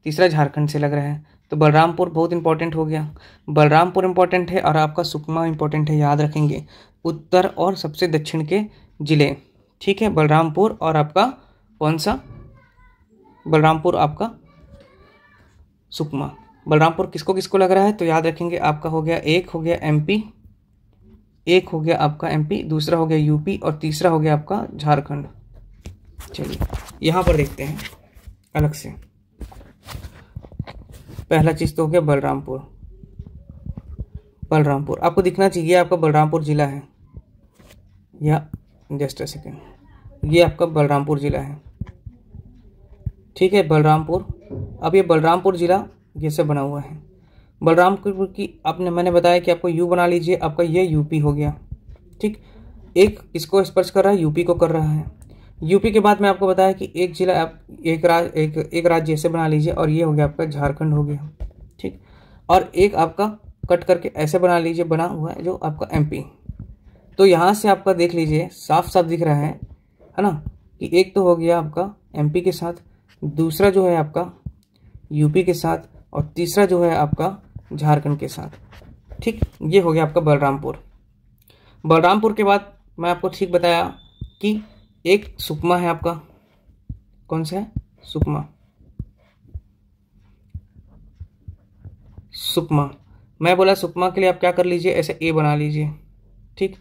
तीसरा झारखंड से लग रहा है। तो बलरामपुर बहुत इंपॉर्टेंट हो गया, बलरामपुर इंपॉर्टेंट है और आपका सुकमा इंपॉर्टेंट है, याद रखेंगे उत्तर और सबसे दक्षिण के जिले, ठीक है। बलरामपुर और आपका कौन सा, बलरामपुर आपका सुकमा। बलरामपुर किसको किसको लग रहा है तो याद रखेंगे आपका हो गया, एक हो गया एमपी, एक हो गया आपका एमपी, दूसरा हो गया यूपी और तीसरा हो गया आपका झारखंड। चलिए यहाँ पर देखते हैं अलग से। पहला चीज तो हो गया बलरामपुर। बलरामपुर आपको दिखना चाहिए आपका बलरामपुर जिला है, या जस्ट अ सेकेंड, ये आपका बलरामपुर जिला है, ठीक है। बलरामपुर, अब ये बलरामपुर जिला ये से बना हुआ है। बलरामपुर की आपने मैंने बताया कि आपको यू बना लीजिए, आपका ये यूपी हो गया, ठीक। एक इसको स्पर्श कर रहा है, यूपी को कर रहा है। यूपी के बाद मैं आपको बताया कि एक जिला आप एक राज्य ऐसे बना लीजिए और ये हो गया आपका झारखंड हो गया, ठीक। और एक आपका कट करके ऐसे बना लीजिए, बना हुआ है जो आपका एमपी। तो यहाँ से आपका देख लीजिए साफ साफ दिख रहा है ना, कि एक तो हो गया आपका एमपी के साथ, दूसरा जो है आपका यूपी के साथ और तीसरा जो है आपका झारखंड के साथ, ठीक। ये हो गया आपका बलरामपुर। बलरामपुर के बाद मैं आपको ठीक बताया कि एक सुकमा है आपका, कौन सा है, सुकमा। सुकमा मैं बोला सुकमा के लिए आप क्या कर लीजिए, ऐसे ए बना लीजिए, ठीक।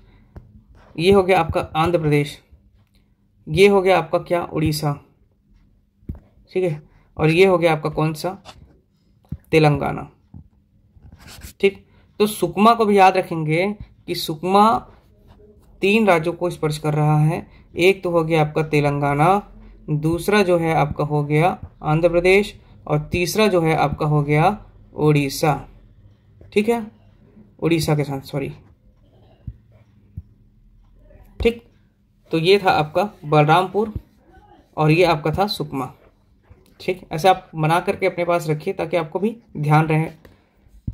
ये हो गया आपका आंध्र प्रदेश, ये हो गया आपका क्या, उड़ीसा, ठीक है। और ये हो गया आपका कौन सा, तेलंगाना, ठीक। तो सुकमा को भी याद रखेंगे कि सुकमा 3 राज्यों को स्पर्श कर रहा है। एक तो हो गया आपका तेलंगाना, दूसरा जो है आपका हो गया आंध्र प्रदेश और तीसरा जो है आपका हो गया उड़ीसा, ठीक है, उड़ीसा के साथ, सॉरी, ठीक। तो ये था आपका बलरामपुर और ये आपका था सुकमा, ठीक। ऐसे आप बना करके अपने पास रखिए ताकि आपको भी ध्यान रहे।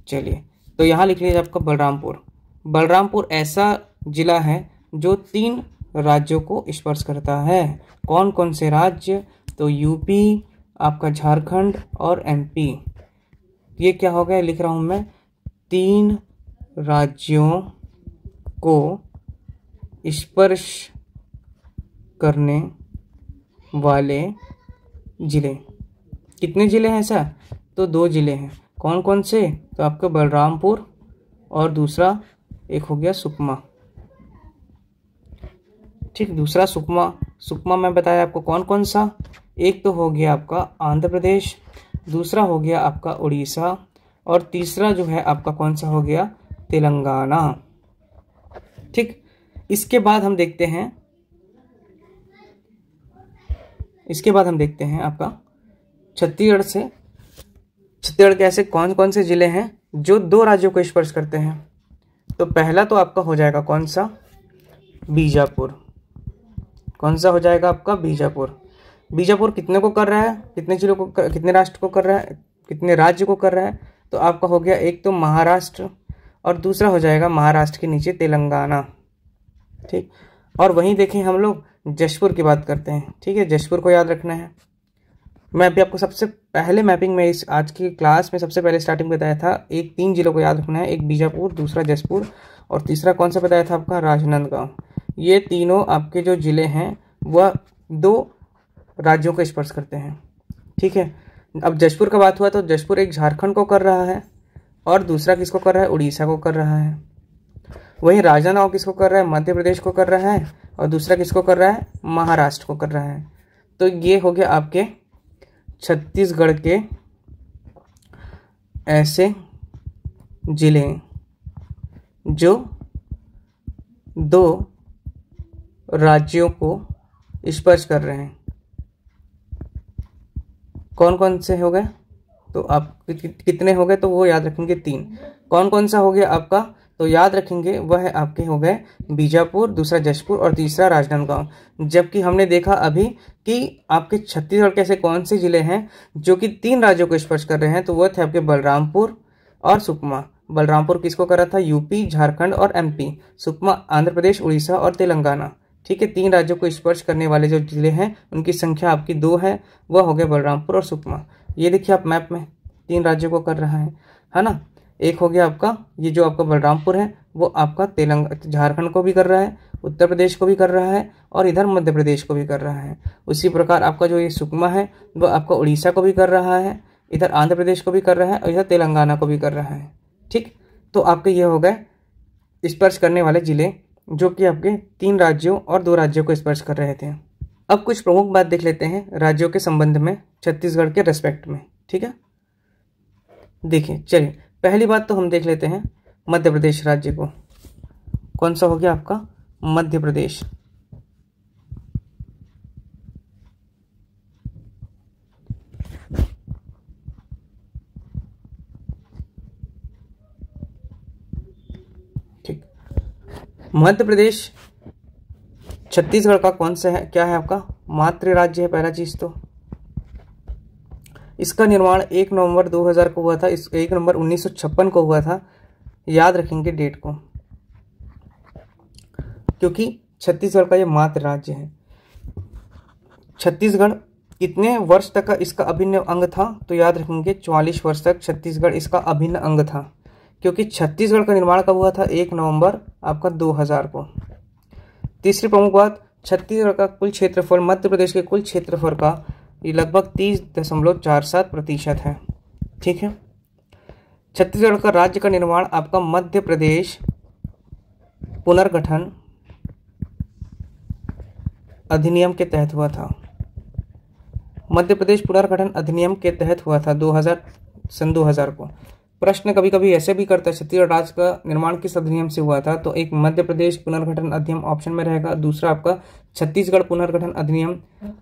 चलिए तो यहाँ लिख लीजिए आपका बलरामपुर। बलरामपुर ऐसा जिला है जो 3 राज्यों को स्पर्श करता है। कौन कौन से राज्य, तो यूपी, आपका झारखंड और एमपी। ये क्या हो गया, लिख रहा हूं मैं, 3 राज्यों को स्पर्श करने वाले जिले। कितने जिले हैं ऐसा, तो 2 जिले हैं। कौन कौन से, तो आपका बलरामपुर और दूसरा एक हो गया सुकमा, ठीक। दूसरा सुकमा, सुकमा मैं बताया आपको कौन कौन सा, एक तो हो गया आपका आंध्र प्रदेश, दूसरा हो गया आपका उड़ीसा और तीसरा जो है आपका कौन सा हो गया, तेलंगाना, ठीक। इसके बाद हम देखते हैं, आपका छत्तीसगढ़ से। छत्तीसगढ़ के ऐसे कौन कौन से जिले हैं जो 2 राज्यों को स्पर्श करते हैं। तो पहला तो आपका हो जाएगा कौन सा, बीजापुर। कौन सा हो जाएगा आपका, बीजापुर। बीजापुर कितने को कर रहा है, कितने जिलों को, कितने राष्ट्र को कर रहा है, कितने राज्य को कर रहा है, तो आपका हो गया एक तो महाराष्ट्र और दूसरा हो जाएगा महाराष्ट्र के नीचे तेलंगाना, ठीक। और वहीं देखें हम लोग जशपुर की बात करते हैं, ठीक है, जशपुर को याद रखना है। मैं अभी आपको सबसे पहले मैपिंग में इस आज की क्लास में सबसे पहले स्टार्टिंग बताया था, एक 3 जिलों को याद रखना है, एक बीजापुर, दूसरा जसपुर और तीसरा कौन सा बताया था आपका, राजनांदगांव। ये तीनों आपके जो जिले हैं वह 2 राज्यों को स्पर्श करते हैं। ठीक है, अब जसपुर का बात हुआ तो जसपुर एक झारखंड को कर रहा है और दूसरा किसको कर रहा है, उड़ीसा को कर रहा है। वहीं राजनांदगांव किसको कर रहा है, मध्य प्रदेश को कर रहा है और दूसरा किसको कर रहा है, महाराष्ट्र को कर रहा है। तो ये हो गया आपके छत्तीसगढ़ के ऐसे जिले जो 2 राज्यों को स्पर्श कर रहे हैं। कौन कौन से हो गए, तो आप कितने हो गए, तो वो याद रखेंगे 3। कौन कौन सा हो गया आपका, तो याद रखेंगे वह है आपके हो गए बीजापुर, दूसरा जसपुर और तीसरा राजनांदगांव। जबकि हमने देखा अभी कि आपके छत्तीसगढ़ के ऐसे कौन से जिले हैं जो कि 3 राज्यों को स्पर्श कर रहे हैं, तो वह थे आपके बलरामपुर और सुकमा। बलरामपुर किसको कर रहा था, यूपी, झारखंड और एमपी। सुकमा आंध्र प्रदेश, उड़ीसा और तेलंगाना। ठीक है, 3 राज्यों को स्पर्श करने वाले जो जिले हैं उनकी संख्या आपकी 2 है, वह हो गए बलरामपुर और सुकमा। ये देखिए आप मैप में 3 राज्यों को कर रहा है ना। एक हो गया आपका ये जो आपका बलरामपुर है वो आपका झारखंड को भी कर रहा है, उत्तर प्रदेश को भी कर रहा है और इधर मध्य प्रदेश को भी कर रहा है। उसी प्रकार आपका जो ये सुकमा है वो आपका उड़ीसा को भी कर रहा है, इधर आंध्र प्रदेश को भी कर रहा है और इधर तेलंगाना को भी कर रहा है। ठीक, तो आपके ये हो गए स्पर्श करने वाले जिले जो कि आपके 3 राज्यों और 2 राज्यों को स्पर्श कर रहे थे। अब कुछ प्रमुख बात देख लेते हैं राज्यों के संबंध में छत्तीसगढ़ के रेस्पेक्ट में। ठीक है, देखिए चलिए पहली बात तो हम देख लेते हैं मध्य प्रदेश राज्य को। कौन सा हो गया आपका, मध्य प्रदेश। ठीक, मध्य प्रदेश छत्तीसगढ़ का कौन सा है, क्या है आपका, मातृ राज्य है। पहला चीज तो इसका निर्माण 1 नवंबर 2000 को हुआ था, 1 नवंबर 1956 को हुआ था। याद रखेंगे डेट को, क्योंकि छत्तीसगढ़ का ये मातृ राज्य है। छत्तीसगढ़ कितने वर्ष तक का इसका अभिन्न अंग था, तो याद रखेंगे 44 वर्ष तक छत्तीसगढ़ इसका अभिन्न अंग था, क्योंकि छत्तीसगढ़ का निर्माण कब हुआ था, 1 नवंबर आपका 2000 को। तीसरी प्रमुख बात, छत्तीसगढ़ का कुल क्षेत्रफल मध्य प्रदेश के कुल क्षेत्रफल का ये लगभग 30.47% है। ठीक है, छत्तीसगढ़ का राज्य का निर्माण आपका मध्य प्रदेश पुनर्गठन अधिनियम के तहत हुआ था। मध्य प्रदेश पुनर्गठन अधिनियम के तहत हुआ था 2000 को। प्रश्न कभी कभी ऐसे भी करता है छत्तीसगढ़ राज्य का निर्माण किस अधिनियम से हुआ था, तो एक मध्य प्रदेश पुनर्गठन अधिनियम ऑप्शन में रहेगा, दूसरा आपका छत्तीसगढ़ पुनर्गठन अधिनियम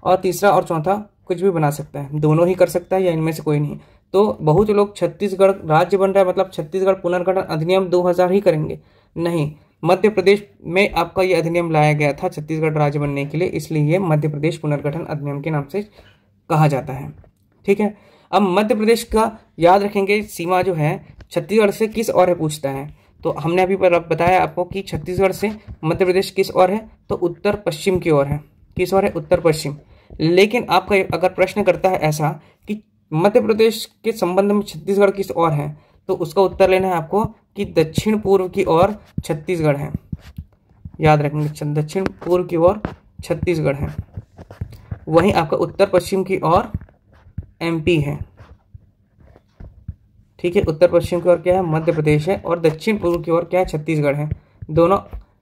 और तीसरा और चौथा कुछ भी बना सकता है, दोनों ही कर सकता है या इनमें से कोई नहीं। तो बहुत लोग छत्तीसगढ़ राज्य बन रहा है मतलब छत्तीसगढ़ पुनर्गठन अधिनियम 2000 ही करेंगे, नहीं, मध्य प्रदेश में आपका ये अधिनियम लाया गया था छत्तीसगढ़ राज्य बनने के लिए, इसलिए ये मध्य प्रदेश पुनर्गठन अधिनियम के नाम से कहा जाता है। ठीक है, अब मध्य प्रदेश का याद रखेंगे सीमा जो है छत्तीसगढ़ से किस ओर है पूछता है, तो हमने अभी पर बताया आपको कि छत्तीसगढ़ से मध्य प्रदेश किस ओर है, तो उत्तर पश्चिम की ओर है। किस ओर है, उत्तर पश्चिम। लेकिन आपका अगर प्रश्न करता है ऐसा कि मध्य प्रदेश के संबंध में छत्तीसगढ़ किस ओर है, तो उसका उत्तर लेना है आपको कि दक्षिण पूर्व की ओर छत्तीसगढ़ है। याद रखेंगे दक्षिण पूर्व की ओर छत्तीसगढ़ है, वहीं आपका उत्तर पश्चिम की ओर एमपी है। ठीक है, उत्तर पश्चिम की ओर क्या है, मध्य प्रदेश है और दक्षिण पूर्व की ओर क्या है, छत्तीसगढ़ है। दोनों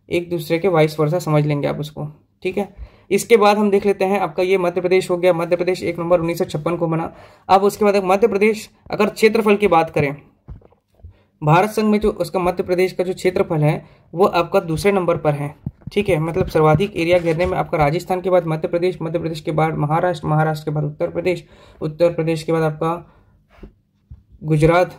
एक दूसरे के वाइस वर्सा समझ लेंगे आप उसको। ठीक है, इसके बाद हम देख लेते हैं आपका ये मध्य प्रदेश हो गया। मध्य प्रदेश 1 नवंबर 1956 को बना। अब उसके बाद मध्य प्रदेश अगर क्षेत्रफल की बात करें, भारत संघ में जो उसका मध्य प्रदेश का जो क्षेत्रफल है वो आपका दूसरे नंबर पर है। ठीक है, मतलब सर्वाधिक एरिया घेरने में आपका राजस्थान के बाद मध्य प्रदेश, मध्य प्रदेश के बाद महाराष्ट्र, महाराष्ट्र के बाद उत्तर प्रदेश, उत्तर प्रदेश के बाद आपका गुजरात,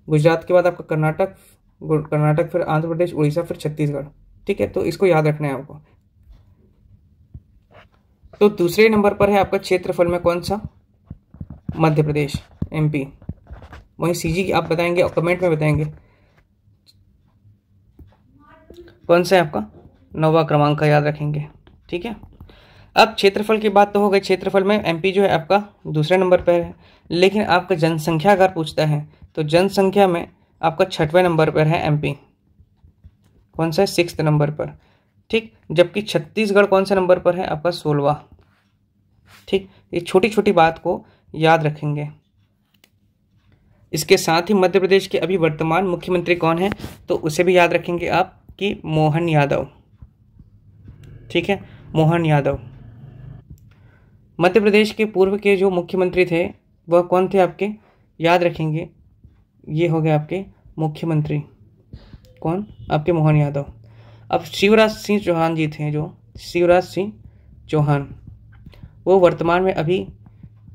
गुजरात के बाद आपका कर्नाटक, कर्नाटक फिर आंध्र प्रदेश, उड़ीसा, फिर छत्तीसगढ़। ठीक है, तो इसको याद रखना है आपको। तो दूसरे नंबर पर है आपका क्षेत्रफल में कौन सा, मध्य प्रदेश, एमपी। वहीं सीजी आप बताएंगे और कमेंट में बताएंगे कौन सा है आपका, 9वां क्रमांक का याद रखेंगे। ठीक है, अब क्षेत्रफल की बात तो हो गई, क्षेत्रफल में एमपी जो है आपका दूसरे नंबर पर है, लेकिन आपका जनसंख्या अगर पूछता है तो जनसंख्या में आपका 6वें नंबर पर है एमपी। कौन सा है? 6th नंबर पर। ठीक, जबकि छत्तीसगढ़ कौन सा नंबर पर है? आपका 16वां। ठीक, ये छोटी छोटी बात को याद रखेंगे। इसके साथ ही मध्य प्रदेश के अभी वर्तमान मुख्यमंत्री कौन है तो उसे भी याद रखेंगे आप कि मोहन यादव। ठीक है, मोहन यादव। मध्य प्रदेश के पूर्व के जो मुख्यमंत्री थे वह कौन थे आपके? याद रखेंगे, ये हो गए आपके मुख्यमंत्री। कौन? आपके मोहन यादव। अब शिवराज सिंह चौहान जी थे, जो शिवराज सिंह चौहान, वो वर्तमान में अभी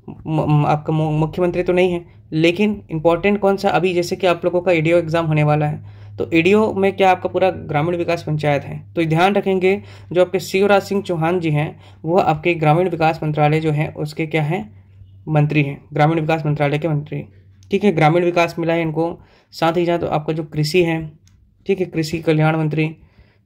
आपका मुख्यमंत्री तो नहीं है, लेकिन इम्पोर्टेंट कौन सा? अभी जैसे कि आप लोगों का ईडीओ एग्जाम होने वाला है, तो ईडीओ में क्या आपका पूरा ग्रामीण विकास पंचायत है, तो ध्यान रखेंगे जो आपके शिवराज सिंह चौहान जी हैं वो आपके ग्रामीण विकास मंत्रालय जो है उसके क्या है? मंत्री हैं, ग्रामीण विकास मंत्रालय के मंत्री। ठीक है, ग्रामीण विकास मिला है इनको। साथ ही साथ तो आपका जो कृषि है, ठीक है, कृषि कल्याण मंत्री,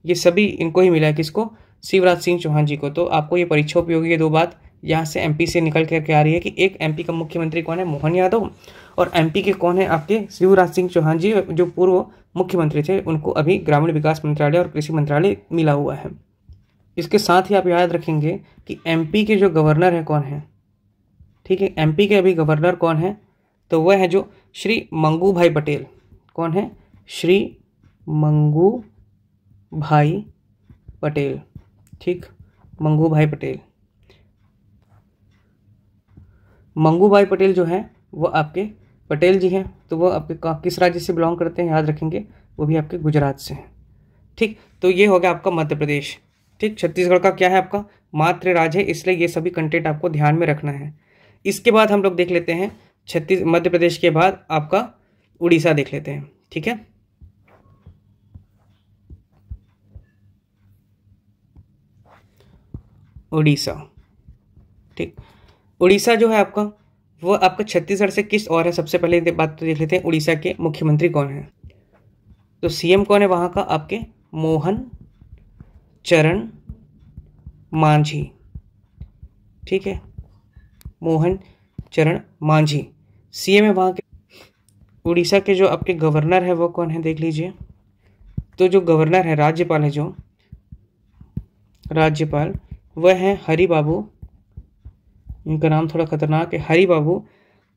ये सभी इनको ही मिला है। किसको? शिवराज सिंह चौहान जी को। तो आपको ये परीक्षा उपयोगी है। दो बात यहाँ से एमपी से निकल करके आ रही है कि एक एमपी का मुख्यमंत्री कौन है? मोहन यादव, और एमपी के कौन है? आपके शिवराज सिंह चौहान जी, जो पूर्व मुख्यमंत्री थे, उनको अभी ग्रामीण विकास मंत्रालय और कृषि मंत्रालय मिला हुआ है। इसके साथ ही आप याद रखेंगे कि एमपी के जो गवर्नर है कौन है? ठीक है, एमपी के अभी गवर्नर कौन है? तो वह है जो श्री मंगू भाई पटेल। कौन है? श्री मंगू भाई पटेल। ठीक, मंगू भाई पटेल। मंगू भाई पटेल जो है वो आपके पटेल जी हैं, तो वो आपके किस राज्य से बिलोंग करते हैं? याद रखेंगे, वो भी आपके गुजरात से हैं। ठीक, तो ये हो गया आपका मध्य प्रदेश। ठीक, छत्तीसगढ़ का क्या है? आपका मातृ राज्य है, इसलिए ये सभी कंटेंट आपको ध्यान में रखना है। इसके बाद हम लोग देख लेते हैं मध्य प्रदेश के बाद आपका उड़ीसा देख लेते हैं। ठीक है, उड़ीसा। ठीक, उड़ीसा जो है आपका वो आपका छत्तीसगढ़ से किस और है? सबसे पहले बात तो देख लेते हैं उड़ीसा के मुख्यमंत्री कौन है। तो सीएम कौन है वहाँ का? आपके मोहन चरण मांझी। ठीक है, मोहन चरण मांझी सीएम है वहाँ के। उड़ीसा के जो आपके गवर्नर है वो कौन है? देख लीजिए, तो जो गवर्नर है, राज्यपाल है, जो राज्यपाल वह है हरि बाबू, इनका नाम थोड़ा खतरनाक है, हरि बाबू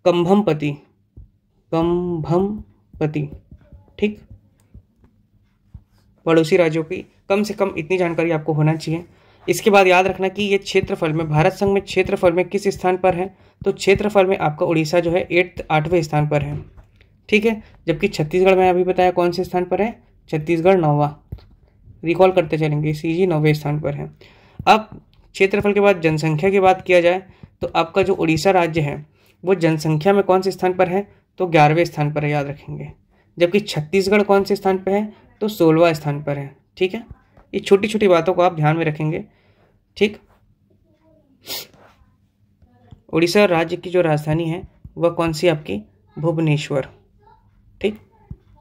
कंभमपति। कंभमपति। ठीक, पड़ोसी राज्यों की कम से कम इतनी जानकारी आपको होना चाहिए। इसके बाद याद रखना कि ये क्षेत्रफल में, भारत संघ में क्षेत्रफल में किस स्थान पर है? तो क्षेत्रफल में आपका उड़ीसा जो है 8वें स्थान पर है। ठीक है, जबकि छत्तीसगढ़ में अभी बताया कौन से स्थान पर है? छत्तीसगढ़ 9वां। रिकॉल करते चलेंगे, सीजी 9वें स्थान पर है। अब क्षेत्रफल के बाद जनसंख्या की बात किया जाए तो आपका जो उड़ीसा राज्य है वो जनसंख्या में कौन से स्थान पर है? तो 11वें स्थान पर है, याद रखेंगे। जबकि छत्तीसगढ़ कौन से स्थान पर है? तो 16वां स्थान पर है। ठीक है, ये छोटी छोटी बातों को आप ध्यान में रखेंगे। ठीक, उड़ीसा राज्य की जो राजधानी है वह कौन सी? आपकी भुवनेश्वर। ठीक,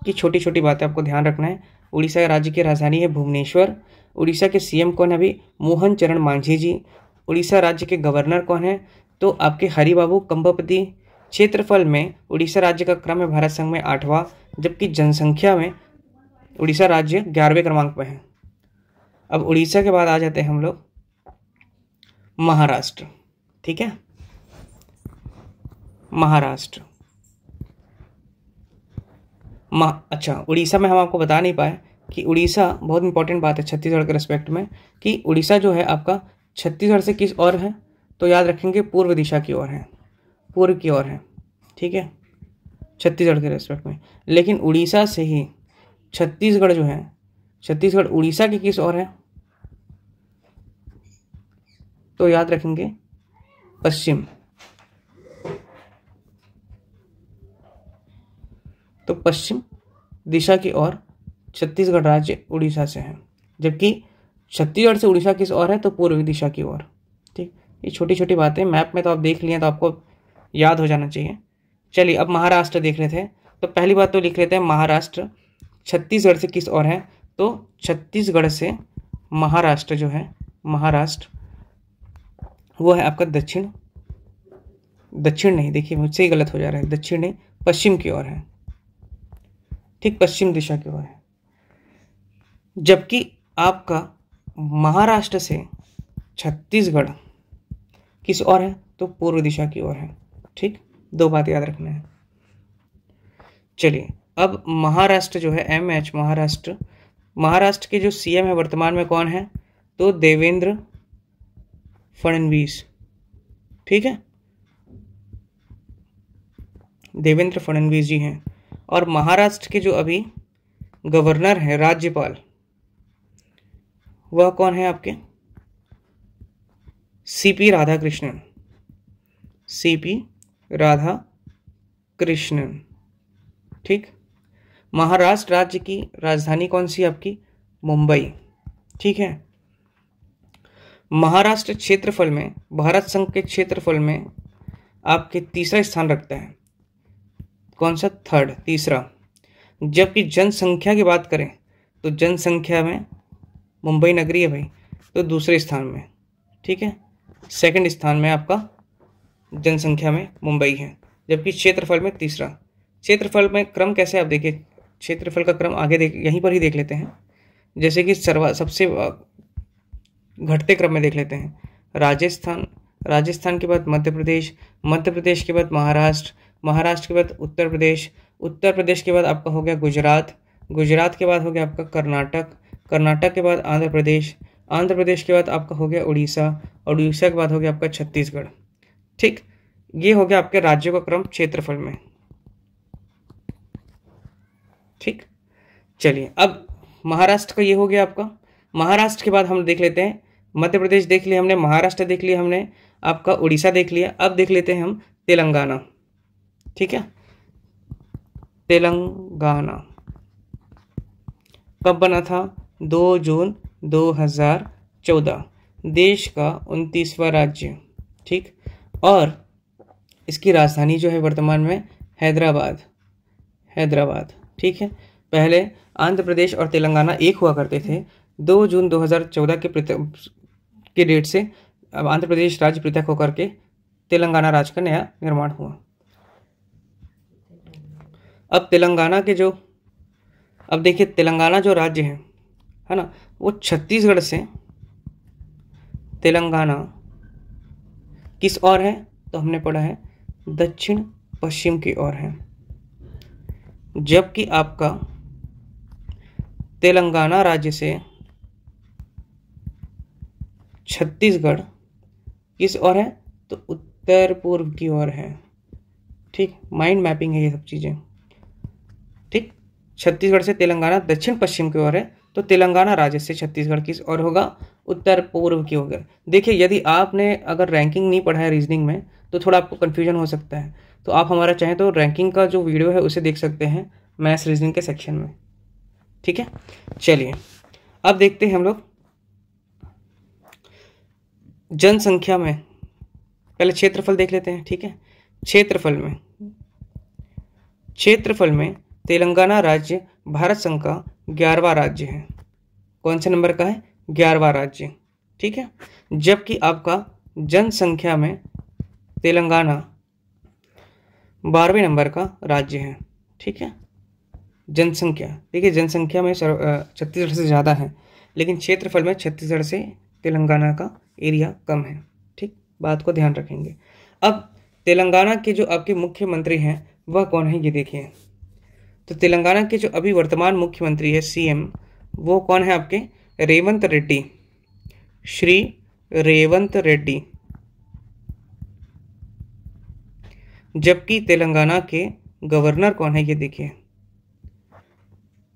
ये छोटी छोटी बातें आपको ध्यान रखना है। उड़ीसा राज्य की राजधानी है भुवनेश्वर। उड़ीसा के सीएम कौन है? अभी मोहन चरण मांझी जी। उड़ीसा राज्य के गवर्नर कौन है? तो आपके हरि बाबू कंभमपति। क्षेत्रफल में उड़ीसा राज्य का क्रम है भारत संघ में 8वां, जबकि जनसंख्या में उड़ीसा राज्य 11वें क्रमांक पर है। अब उड़ीसा के बाद आ जाते हैं हम लोग महाराष्ट्र। ठीक है, महाराष्ट्र। अच्छा, उड़ीसा में हम आपको बता नहीं पाए कि उड़ीसा बहुत इंपॉर्टेंट बात है छत्तीसगढ़ के रेस्पेक्ट में, कि उड़ीसा जो है आपका छत्तीसगढ़ से किस ओर है? तो याद रखेंगे पूर्व दिशा की ओर है, पूर्व की ओर है। ठीक है, छत्तीसगढ़ के रेस्पेक्ट में। लेकिन उड़ीसा से ही छत्तीसगढ़ जो है, छत्तीसगढ़ उड़ीसा की किस ओर है? तो याद रखेंगे पश्चिम। तो पश्चिम दिशा की ओर छत्तीसगढ़ राज्य उड़ीसा से है, जबकि छत्तीसगढ़ से उड़ीसा किस ओर है? तो पूर्वी दिशा की ओर। ठीक, ये छोटी छोटी बातें मैप में तो आप देख लिए तो आपको याद हो जाना चाहिए। चलिए अब महाराष्ट्र देख लेते हैं। तो पहली बात तो लिख लेते हैं महाराष्ट्र छत्तीसगढ़ से किस ओर है? तो छत्तीसगढ़ से महाराष्ट्र जो है, महाराष्ट्र वो है आपका दक्षिण नहीं, देखिए मुझसे ही गलत हो जा रहा है, दक्षिण नहीं, पश्चिम की ओर है, ठीक, पश्चिम दिशा की ओर है। जबकि आपका महाराष्ट्र से छत्तीसगढ़ किस ओर है, तो पूर्व दिशा की ओर है, ठीक, दो बात याद रखना है। चलिए अब महाराष्ट्र जो है MH महाराष्ट्र के जो CM है वर्तमान में कौन है, तो देवेंद्र फडणवीस, ठीक है, देवेंद्र फडणवीस जी हैं। और महाराष्ट्र के जो अभी गवर्नर हैं, राज्यपाल, वह कौन है आपके, CP राधाकृष्णन, ठीक। महाराष्ट्र राज्य की राजधानी कौन सी आपकी, मुंबई, ठीक है। महाराष्ट्र क्षेत्रफल में, भारत संघ के क्षेत्रफल में आपके तीसरा स्थान रखता है, कौन सा, थर्ड, तीसरा। जबकि जनसंख्या की बात करें तो जनसंख्या में मुंबई नगरी है भाई, तो दूसरे स्थान में, ठीक है, सेकंड स्थान में आपका जनसंख्या में मुंबई है, जबकि क्षेत्रफल में तीसरा। क्षेत्रफल में क्रम कैसे, आप देखिए क्षेत्रफल का क्रम आगे यहीं पर ही देख लेते हैं, जैसे कि सबसे घटते क्रम में देख लेते हैं, राजस्थान के बाद मध्य प्रदेश के बाद महाराष्ट्र के बाद उत्तर प्रदेश के बाद आपका हो गया गुजरात के बाद हो गया आपका कर्नाटक के बाद आंध्र प्रदेश के बाद आपका हो गया उड़ीसा के बाद हो गया आपका छत्तीसगढ़, ठीक। ये हो गया आपके राज्यों का क्रम क्षेत्रफल में, ठीक। चलिए अब महाराष्ट्र का ये हो गया आपका। महाराष्ट्र के बाद हम देख लेते हैं, मध्य प्रदेश देख लिया हमने, महाराष्ट्र देख लिया हमने, आपका उड़ीसा देख लिया। अब देख लेते हैं हम तेलंगाना, ठीक है। तेलंगाना कब बना था, 2 जून 2014, देश का 29वां राज्य, ठीक। और इसकी राजधानी जो है वर्तमान में हैदराबाद, ठीक है। पहले आंध्र प्रदेश और तेलंगाना एक हुआ करते थे, 2 जून 2014 के डेट से अब आंध्र प्रदेश राज्य पृथक होकर के तेलंगाना राज्य का नया निर्माण हुआ। अब देखिए तेलंगाना जो राज्य है ना, वो छत्तीसगढ़ से तेलंगाना किस ओर है, तो हमने पढ़ा है दक्षिण पश्चिम की ओर है। जबकि आपका तेलंगाना राज्य से छत्तीसगढ़ किस ओर है, तो उत्तर पूर्व की ओर है, ठीक। माइंड मैपिंग है ये सब चीजें, ठीक। छत्तीसगढ़ से तेलंगाना दक्षिण पश्चिम की ओर है, तो तेलंगाना राज्य से छत्तीसगढ़ किस ओर होगा, उत्तर पूर्व की ओर। देखिए यदि आपने अगर रैंकिंग नहीं पढ़ा है रीजनिंग में तो थोड़ा आपको कन्फ्यूजन हो सकता है, तो आप हमारा चाहें तो रैंकिंग का जो वीडियो है उसे देख सकते हैं मैथ्स रीजनिंग के सेक्शन में, ठीक है। चलिए अब देखते हैं हम लोग जनसंख्या में, पहले क्षेत्रफल देख लेते हैं, ठीक है। क्षेत्रफल में तेलंगाना राज्य भारत संघ का 11वां राज्य है। कौन से नंबर का है, 11वां राज्य, ठीक है। जबकि आपका जनसंख्या में तेलंगाना 12वें नंबर का राज्य है, ठीक है। जनसंख्या, देखिए जनसंख्या में छत्तीसगढ़ से ज़्यादा है, लेकिन क्षेत्रफल में छत्तीसगढ़ से तेलंगाना का एरिया कम है, ठीक। बात को ध्यान रखेंगे। अब तेलंगाना के जो आपके मुख्यमंत्री हैं वह कौन है, ये देखिए। तो तेलंगाना के जो अभी वर्तमान मुख्यमंत्री है CM, वो कौन है आपके, रेवंत रेड्डी, श्री रेवंत रेड्डी। जबकि तेलंगाना के गवर्नर कौन है, ये देखिए,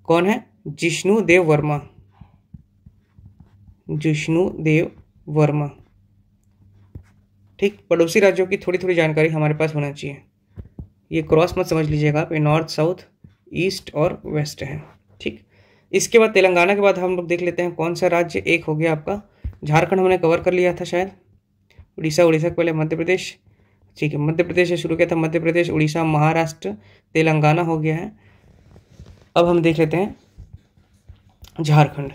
कौन है, जिष्णु देव वर्मा, ठीक। पड़ोसी राज्यों की थोड़ी थोड़ी जानकारी हमारे पास होना चाहिए, ये क्रॉस मत समझ लीजिएगा, पे नॉर्थ साउथ ईस्ट और वेस्ट है, ठीक। इसके बाद तेलंगाना के बाद हम लोग देख लेते हैं कौन सा राज्य, एक हो गया आपका झारखंड, हमने कवर कर लिया था शायद, उड़ीसा के पहले मध्य प्रदेश, ठीक है। मध्य प्रदेश से शुरू किया था, मध्य प्रदेश, उड़ीसा, महाराष्ट्र, तेलंगाना हो गया है। अब हम देख लेते हैं झारखंड।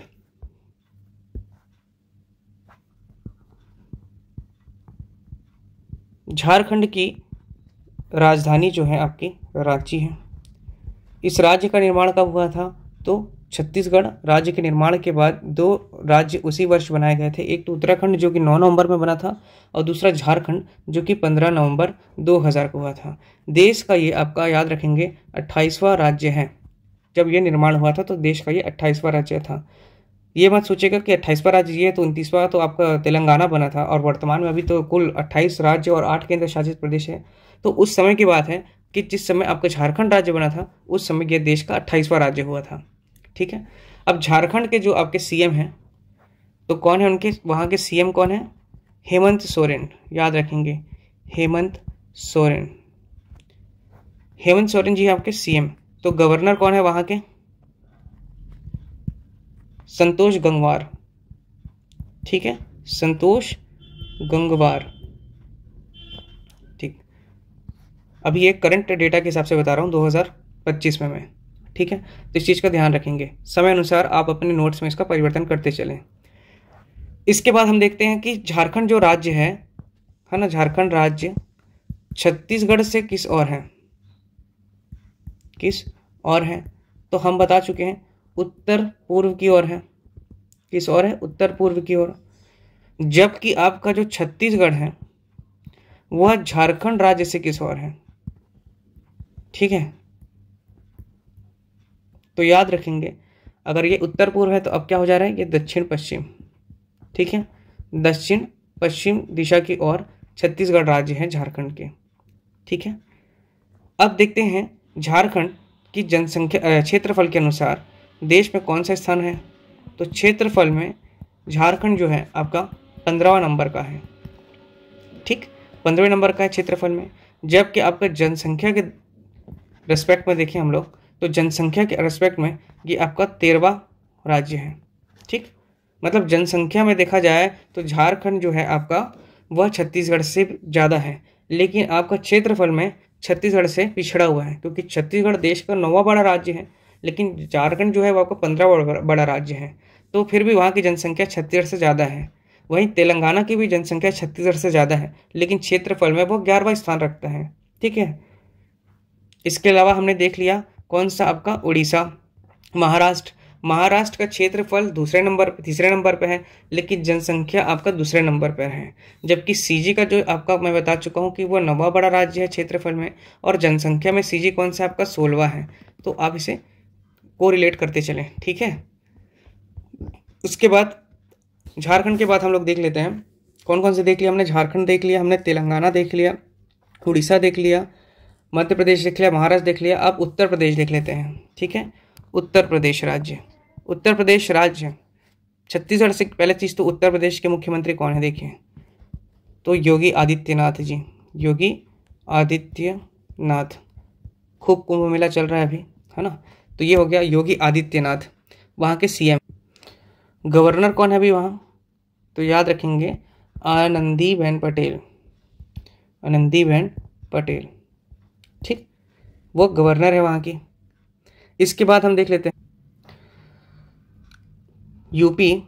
झारखंड की राजधानी जो है आपकी रांची है। इस राज्य का निर्माण कब हुआ था? तो छत्तीसगढ़ राज्य के निर्माण के बाद दो राज्य उसी वर्ष बनाए गए थे। एक तो उत्तराखंड जो कि 9 नवंबर में बना था और दूसरा झारखंड जो कि 15 नवंबर 2000 को हुआ था। देश का ये आपका याद रखेंगे 28वां राज्य है। जब ये निर्माण हुआ था तो देश का ये 28वां राज्य था। ये मत सोचेगा कि 28वां राज्य ये तो 29वां तो आपका तेलंगाना बना था, और वर्तमान में अभी तो कुल 28 राज्य और 8 केंद्र शासित प्रदेश है। तो उस समय की बात है कि जिस समय आपका झारखंड राज्य बना था उस समय ये देश का 28वां राज्य हुआ था। ठीक है। अब झारखंड के जो आपके सीएम हैं तो कौन है उनके, वहाँ के सीएम कौन है? हेमंत सोरेन। याद रखेंगे, हेमंत सोरेन। हेमंत सोरेन जी आपके सीएम। तो गवर्नर कौन है वहाँ के? संतोष गंगवार। ठीक है, संतोष गंगवार। ठीक, अभी एक करंट डेटा के हिसाब से बता रहा हूँ 2025 में मैं। ठीक है, तो इस चीज़ का ध्यान रखेंगे, समय अनुसार आप अपने नोट्स में इसका परिवर्तन करते चलें। इसके बाद हम देखते हैं कि झारखंड जो राज्य है ना, झारखंड राज्य छत्तीसगढ़ से किस और है? किस और है? तो हम बता चुके हैं उत्तर पूर्व की ओर है। किस ओर है? उत्तर पूर्व की ओर। जबकि आपका जो छत्तीसगढ़ है वह झारखंड राज्य से किस ओर है? ठीक है, तो याद रखेंगे अगर ये उत्तर पूर्व है तो अब क्या हो जा रहा है? ये दक्षिण पश्चिम। ठीक है, दक्षिण पश्चिम दिशा की ओर छत्तीसगढ़ राज्य है झारखंड के। ठीक है, अब देखते हैं झारखंड की जनसंख्या क्षेत्रफल के अनुसार देश में कौन सा स्थान है। तो क्षेत्रफल में झारखंड जो है आपका 15वां नंबर का है। ठीक, 15वें नंबर का है क्षेत्रफल में। जबकि आपका जनसंख्या के रेस्पेक्ट में देखें हम लोग तो जनसंख्या के रेस्पेक्ट में ये आपका 13वां राज्य है। ठीक, मतलब जनसंख्या में देखा जाए तो झारखंड जो है आपका वह छत्तीसगढ़ से ज़्यादा है, लेकिन आपका क्षेत्रफल में छत्तीसगढ़ से पिछड़ा हुआ है, क्योंकि छत्तीसगढ़ देश का 9वां बड़ा राज्य है लेकिन झारखंड जो है वो आपका 15वां बड़ा राज्य है। तो फिर भी वहाँ की जनसंख्या छत्तीसगढ़ से ज़्यादा है। वहीं तेलंगाना की भी जनसंख्या छत्तीसगढ़ से ज़्यादा है, लेकिन क्षेत्रफल में वो 11वां स्थान रखता है। ठीक है, इसके अलावा हमने देख लिया कौन सा आपका उड़ीसा, महाराष्ट्र। महाराष्ट्र का क्षेत्रफल तीसरे नंबर पे है, लेकिन जनसंख्या आपका दूसरे नंबर पर है। जबकि सीजी का जो आपका मैं बता चुका हूँ कि वो 9वां बड़ा राज्य है क्षेत्रफल में, और जनसंख्या में सीजी कौन सा आपका 16वां है। तो आप इसे कोरिलेट करते चलें। ठीक है, उसके बाद झारखंड के बाद हम लोग देख लेते हैं कौन कौन से देख लिया हमने। झारखंड देख लिया हमने, तेलंगाना देख लिया, उड़ीसा देख लिया, मध्य प्रदेश देख लिया, महाराष्ट्र देख लिया। अब उत्तर प्रदेश देख लेते हैं। ठीक है, उत्तर प्रदेश राज्य। उत्तर प्रदेश राज्य छत्तीसगढ़ से पहले चीज़ तो उत्तर प्रदेश के मुख्यमंत्री कौन है देखिए, तो योगी आदित्यनाथ जी। योगी आदित्यनाथ। खूब कुंभ मेला चल रहा है अभी, है ना, तो ये हो गया योगी आदित्यनाथ, वहाँ के सीएम। गवर्नर कौन है अभी वहाँ? तो याद रखेंगे आनंदीबेन पटेल। आनंदीबेन पटेल। ठीक, वो गवर्नर है वहाँ की। इसके बाद हम देख लेते हैं यूपी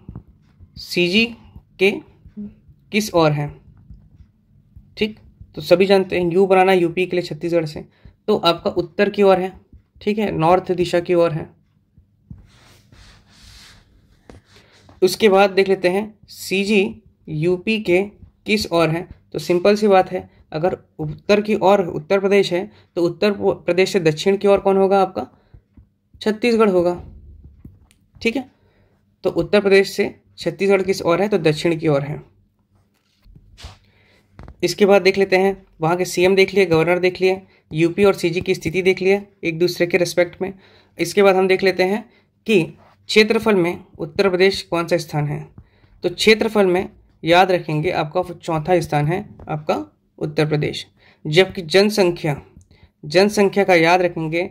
सीजी के किस ओर है। ठीक, तो सभी जानते हैं यू बनाना यूपी के लिए छत्तीसगढ़ से, तो आपका उत्तर की ओर है। ठीक है, नॉर्थ दिशा की ओर है। उसके बाद देख लेते हैं सीजी यूपी के किस ओर है। तो सिंपल सी बात है, अगर उत्तर की ओर उत्तर प्रदेश है तो उत्तर प्रदेश से दक्षिण की ओर कौन होगा आपका? छत्तीसगढ़ होगा। ठीक है, तो उत्तर प्रदेश से छत्तीसगढ़ किस ओर है? तो दक्षिण की ओर है। इसके बाद देख लेते हैं वहाँ के सीएम देख लिए, गवर्नर देख लिए, यूपी और सीजी की स्थिति देख लिए एक दूसरे के रिस्पेक्ट में। इसके बाद हम देख लेते हैं कि क्षेत्रफल में उत्तर प्रदेश कौन सा स्थान है। तो क्षेत्रफल में याद रखेंगे आपका 4था स्थान है आपका उत्तर प्रदेश। जबकि जनसंख्या का याद रखेंगे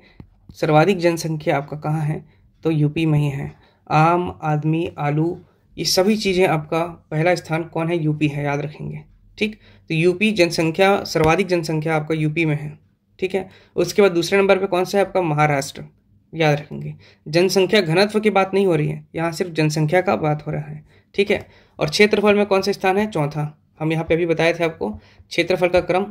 सर्वाधिक जनसंख्या आपका कहाँ है? तो यूपी में ही है। आम आदमी, आलू, ये सभी चीज़ें आपका पहला स्थान कौन है? यूपी है, याद रखेंगे। ठीक, तो यूपी जनसंख्या सर्वाधिक जनसंख्या आपका यूपी में है। ठीक है, उसके बाद दूसरे नंबर पे कौन सा है आपका? महाराष्ट्र, याद रखेंगे। जनसंख्या घनत्व की बात नहीं हो रही है यहाँ, सिर्फ जनसंख्या का बात हो रहा है। ठीक है, और क्षेत्रफल में कौन सा स्थान है? 4था हम यहाँ पे अभी बताए थे आपको क्षेत्रफल का क्रम,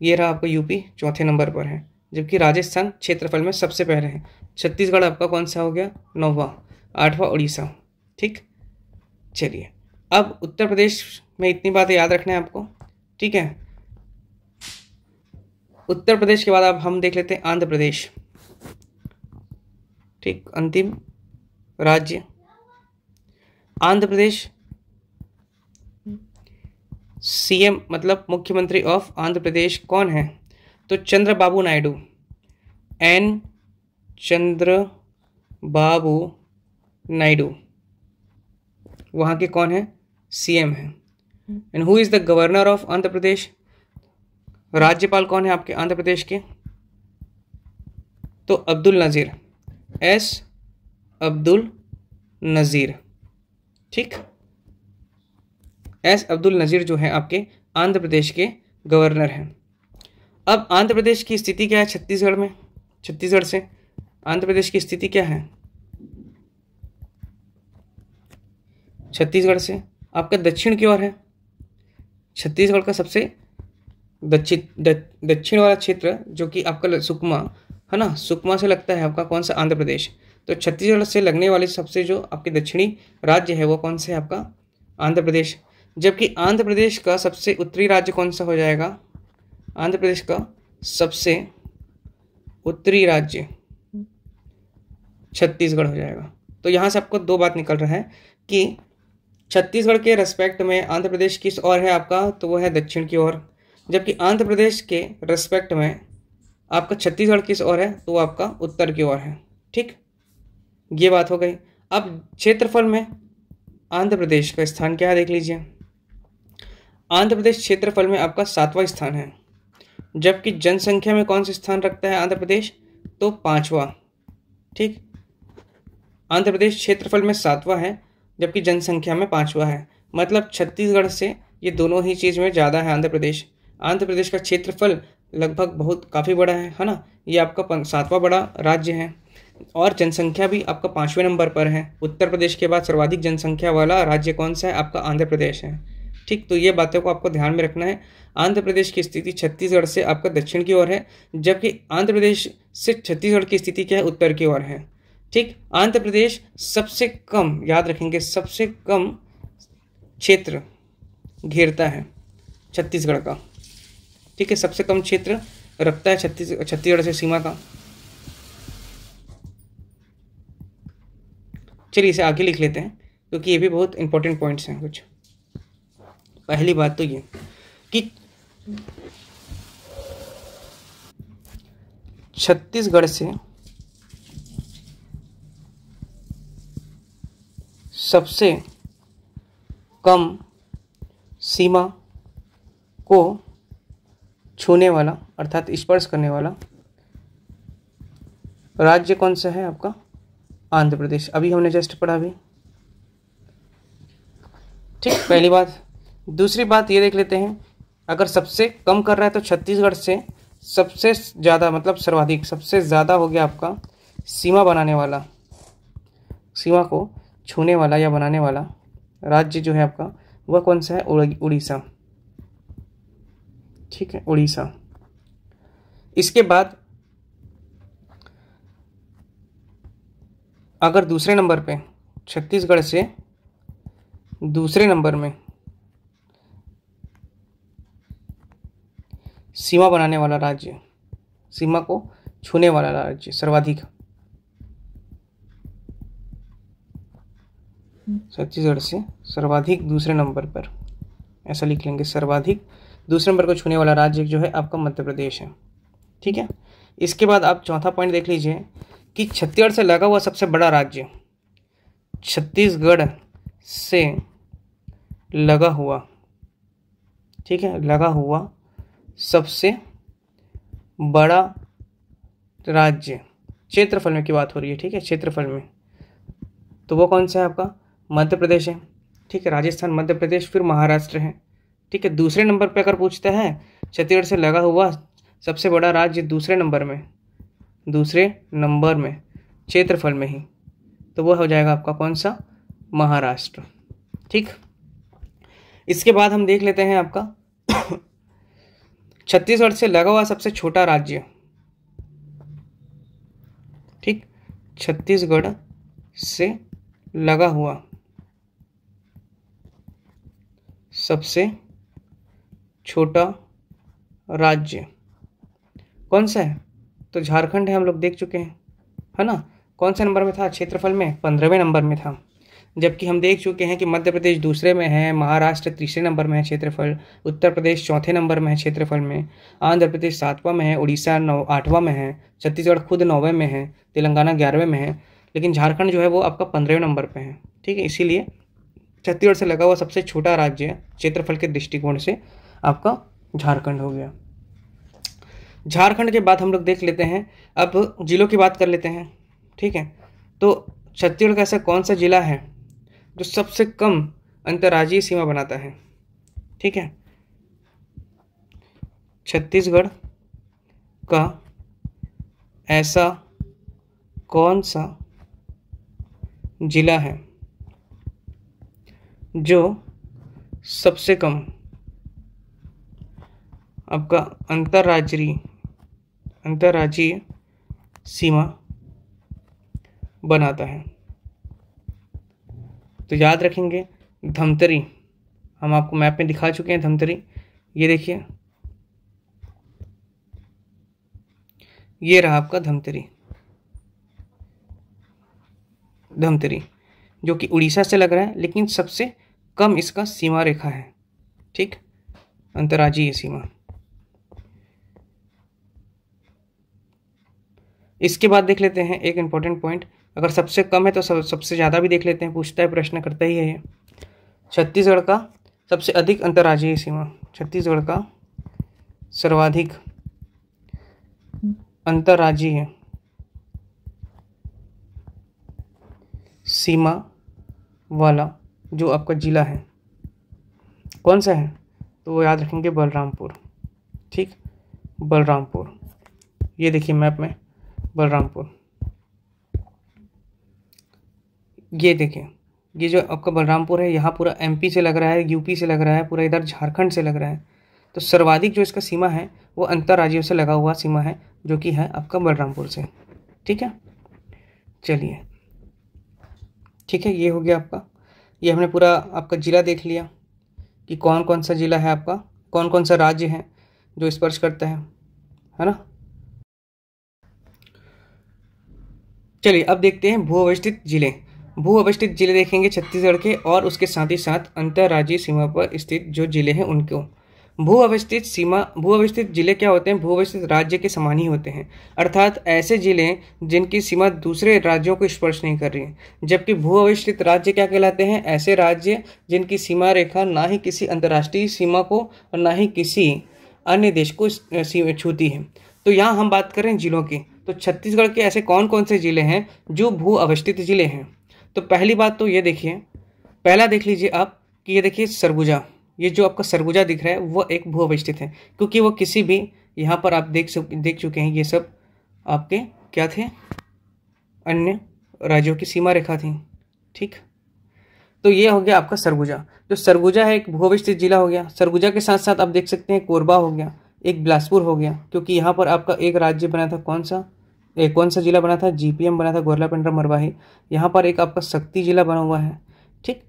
ये रहा आपका यूपी चौथे नंबर पर है, जबकि राजस्थान क्षेत्रफल में सबसे पहले है। छत्तीसगढ़ आपका कौन सा हो गया, 9वां, 8वां उड़ीसा। ठीक, चलिए अब उत्तर प्रदेश में इतनी बातें याद रखना है आपको, ठीक है। उत्तर प्रदेश के बाद अब हम देख लेते हैं आंध्र प्रदेश। ठीक, अंतिम राज्य आंध्र प्रदेश। सीएम मतलब मुख्यमंत्री ऑफ आंध्र प्रदेश कौन है, तो चंद्रबाबू नायडू, एन चंद्रबाबू नायडू वहाँ के कौन है, सीएम है। And who is the governor of Andhra Pradesh, राज्यपाल कौन है आपके आंध्र प्रदेश के, तो अब्दुल नज़ीर, एस अब्दुल नज़ीर। ठीक, एस अब्दुल नज़ीर जो है आपके आंध्र प्रदेश के गवर्नर हैं। अब आंध्र प्रदेश की स्थिति क्या है छत्तीसगढ़ में, छत्तीसगढ़ से आंध्र प्रदेश की स्थिति क्या है, छत्तीसगढ़ से आपका दक्षिण की ओर है। छत्तीसगढ़ का सबसे दक्षिण वाला क्षेत्र जो कि आपका सुकमा है ना, सुकमा से लगता है आपका कौन सा, आंध्र प्रदेश। तो छत्तीसगढ़ से लगने वाले सबसे जो आपके दक्षिणी राज्य है वो कौन से है आपका, आंध्र प्रदेश। जबकि आंध्र प्रदेश का सबसे उत्तरी राज्य कौन सा हो जाएगा, आंध्र प्रदेश का सबसे उत्तरी राज्य छत्तीसगढ़ हो जाएगा। तो यहाँ से आपको दो बात निकल रहा है कि छत्तीसगढ़ के रेस्पेक्ट में आंध्र प्रदेश किस ओर है आपका, तो वो है दक्षिण की ओर, जबकि आंध्र प्रदेश के रेस्पेक्ट में आपका छत्तीसगढ़ किस ओर है, तो वो आपका उत्तर की ओर है। ठीक, ये बात हो गई। अब क्षेत्रफल में आंध्र प्रदेश का स्थान क्या है देख लीजिए। आंध्र प्रदेश क्षेत्रफल में आपका 7वां स्थान है, जबकि जनसंख्या में कौन सा स्थान रखता है आंध्र प्रदेश, तो 5वां। ठीक, आंध्र प्रदेश क्षेत्रफल में 7वां है जबकि जनसंख्या में 5वां है। मतलब छत्तीसगढ़ से ये दोनों ही चीज़ में ज़्यादा है आंध्र प्रदेश। आंध्र प्रदेश का क्षेत्रफल लगभग बहुत काफ़ी बड़ा है ना, ये आपका 7वां बड़ा राज्य है और जनसंख्या भी आपका 5वें नंबर पर है। उत्तर प्रदेश के बाद सर्वाधिक जनसंख्या वाला राज्य कौन सा है, आपका आंध्र प्रदेश है। ठीक, तो ये बातों को आपको ध्यान में रखना है। आंध्र प्रदेश की स्थिति छत्तीसगढ़ से आपका दक्षिण की ओर है, जबकि आंध्र प्रदेश से छत्तीसगढ़ की स्थिति क्या है, उत्तर की ओर है। ठीक, आंध्र प्रदेश सबसे कम, याद रखेंगे, सबसे कम क्षेत्र घेरता है छत्तीसगढ़ का। ठीक है, सबसे कम क्षेत्र रखता है छत्तीसगढ़ से सीमा का। चलिए इसे आगे लिख लेते हैं क्योंकि ये भी बहुत इंपॉर्टेंट पॉइंट्स हैं कुछ। पहली बात तो ये कि छत्तीसगढ़ से सबसे कम सीमा को छूने वाला अर्थात स्पर्श करने वाला राज्य कौन सा है आपका, आंध्र प्रदेश। अभी हमने जस्ट पढ़ा भी। ठीक, पहली बात। दूसरी बात ये देख लेते हैं, अगर सबसे कम कर रहा है तो छत्तीसगढ़ से सबसे ज़्यादा मतलब सर्वाधिक, सबसे ज़्यादा हो गया आपका सीमा बनाने वाला, सीमा को छूने वाला या बनाने वाला राज्य जो है आपका वह कौन सा है, उड़ीसा। ठीक है, उड़ीसा। इसके बाद अगर दूसरे नंबर पे छत्तीसगढ़ से दूसरे नंबर में सीमा बनाने वाला राज्य, सीमा को छूने वाला राज्य सर्वाधिक, छत्तीसगढ़ से सर्वाधिक दूसरे नंबर पर, ऐसा लिख लेंगे, सर्वाधिक दूसरे नंबर को छूने वाला राज्य जो है आपका मध्य प्रदेश है। ठीक है, इसके बाद आप चौथा पॉइंट देख लीजिए कि छत्तीसगढ़ से लगा हुआ सबसे बड़ा राज्य, छत्तीसगढ़ से लगा हुआ, ठीक है, लगा हुआ सबसे बड़ा राज्य, क्षेत्रफल में की बात हो रही है। ठीक है, क्षेत्रफल में, तो वो कौन सा है आपका, मध्य प्रदेश है। ठीक है, राजस्थान, मध्य प्रदेश, फिर महाराष्ट्र है। ठीक है, दूसरे नंबर पे अगर पूछता है छत्तीसगढ़ से लगा हुआ सबसे बड़ा राज्य दूसरे नंबर में, दूसरे नंबर में क्षेत्रफल में ही, तो वो हो जाएगा आपका कौन सा, महाराष्ट्र। ठीक, इसके बाद हम देख लेते हैं आपका छत्तीसगढ़ से लगा हुआ सबसे छोटा राज्य। ठीक, छत्तीसगढ़ से लगा हुआ सबसे छोटा राज्य कौन सा है? तो झारखंड है, हम लोग देख चुके हैं, है ना। कौन सा नंबर में था क्षेत्रफल में? 15वें नंबर में था। जबकि हम देख चुके हैं कि मध्य प्रदेश दूसरे में है, महाराष्ट्र तीसरे नंबर में है क्षेत्रफल, उत्तर प्रदेश चौथे नंबर में है क्षेत्रफल में, आंध्र प्रदेश 7वां में है, उड़ीसा 8वां में है, छत्तीसगढ़ खुद 9वें में है, तेलंगाना 11वें में है, लेकिन झारखंड जो है वो आपका 15वें नंबर पर है। ठीक है, इसीलिए छत्तीसगढ़ से लगा हुआ सबसे छोटा राज्य क्षेत्रफल के दृष्टिकोण से आपका झारखंड हो गया। झारखंड के बाद हम लोग देख लेते हैं, अब जिलों की बात कर लेते हैं। ठीक है, तो छत्तीसगढ़ का ऐसा कौन सा जिला है जो सबसे कम अंतर्राज्यीय सीमा बनाता है? ठीक है, छत्तीसगढ़ का ऐसा कौन सा जिला है जो सबसे कम आपका अंतर्राज्यीय सीमा बनाता है? तो याद रखेंगे धमतरी, हम आपको मैप में दिखा चुके हैं धमतरी। ये देखिए, ये रहा आपका धमतरी, जो कि उड़ीसा से लग रहा है, लेकिन सबसे कम इसका सीमा रेखा है। ठीक, अंतर्राज्यीय सीमा। इसके बाद देख लेते हैं एक इम्पॉर्टेंट पॉइंट, अगर सबसे कम है तो सबसे ज़्यादा भी देख लेते हैं, पूछता है प्रश्न, करता ही है ये। छत्तीसगढ़ का सबसे अधिक अंतर्राज्यीय सीमा, छत्तीसगढ़ का सर्वाधिक अंतर्राज्यीय सीमा वाला जो आपका जिला है कौन सा है? तो वो याद रखेंगे बलरामपुर। ठीक, बलरामपुर, ये देखिए मैप में बलरामपुर, ये देखिए, ये जो आपका बलरामपुर है, यहाँ पूरा एमपी से लग रहा है, यूपी से लग रहा है, पूरा इधर झारखंड से लग रहा है। तो सर्वाधिक जो इसका सीमा है वो अंतर्राज्यों से लगा हुआ सीमा है, जो कि है आपका बलरामपुर से। ठीक है, चलिए, ठीक है, ये हो गया आपका, ये हमने पूरा आपका जिला देख लिया कि कौन कौन सा जिला है आपका, कौन कौन सा राज्य है जो स्पर्श करता है ना। चलिए अब देखते हैं भू अवस्थित जिले। भू अवस्थित जिले देखेंगे छत्तीसगढ़ के, और उसके साथ ही साथ अंतर्राज्यीय सीमा पर स्थित जो जिले हैं उनको। भू अवस्थित जिले क्या होते हैं? भू अवस्थित राज्य के समान ही होते हैं, अर्थात ऐसे जिले जिनकी सीमा दूसरे राज्यों को स्पर्श नहीं कर रही है। जबकि भू अवस्थित राज्य क्या कहलाते हैं? ऐसे राज्य जिनकी सीमा रेखा ना ही किसी अंतर्राष्ट्रीय सीमा को और ना ही किसी अन्य देश को छूती है। तो यहाँ हम बात करें जिलों की, तो छत्तीसगढ़ के ऐसे कौन कौन से जिले हैं जो भू अवस्थित जिले हैं? तो पहली बात तो ये देखिए, पहला देख लीजिए आप कि ये देखिए सरगुजा, ये जो आपका सरगुजा दिख रहा है वो एक भू अवस्थित है, क्योंकि वो किसी भी, यहाँ पर आप देख चुके हैं, ये सब आपके क्या थे? अन्य राज्यों की सीमा रेखा थी। ठीक, तो ये हो गया आपका सरगुजा। जो सरगुजा है एक भू अवस्थित जिला हो गया। सरगुजा के साथ साथ आप देख सकते हैं कोरबा हो गया, एक बिलासपुर हो गया, क्योंकि यहाँ पर आपका एक राज्य बना था, कौन सा जिला बना था? जीपीएम बना था, गोरला पेंड्रा मरवाही। यहाँ पर एक आपका शक्ति जिला बना हुआ है। ठीक,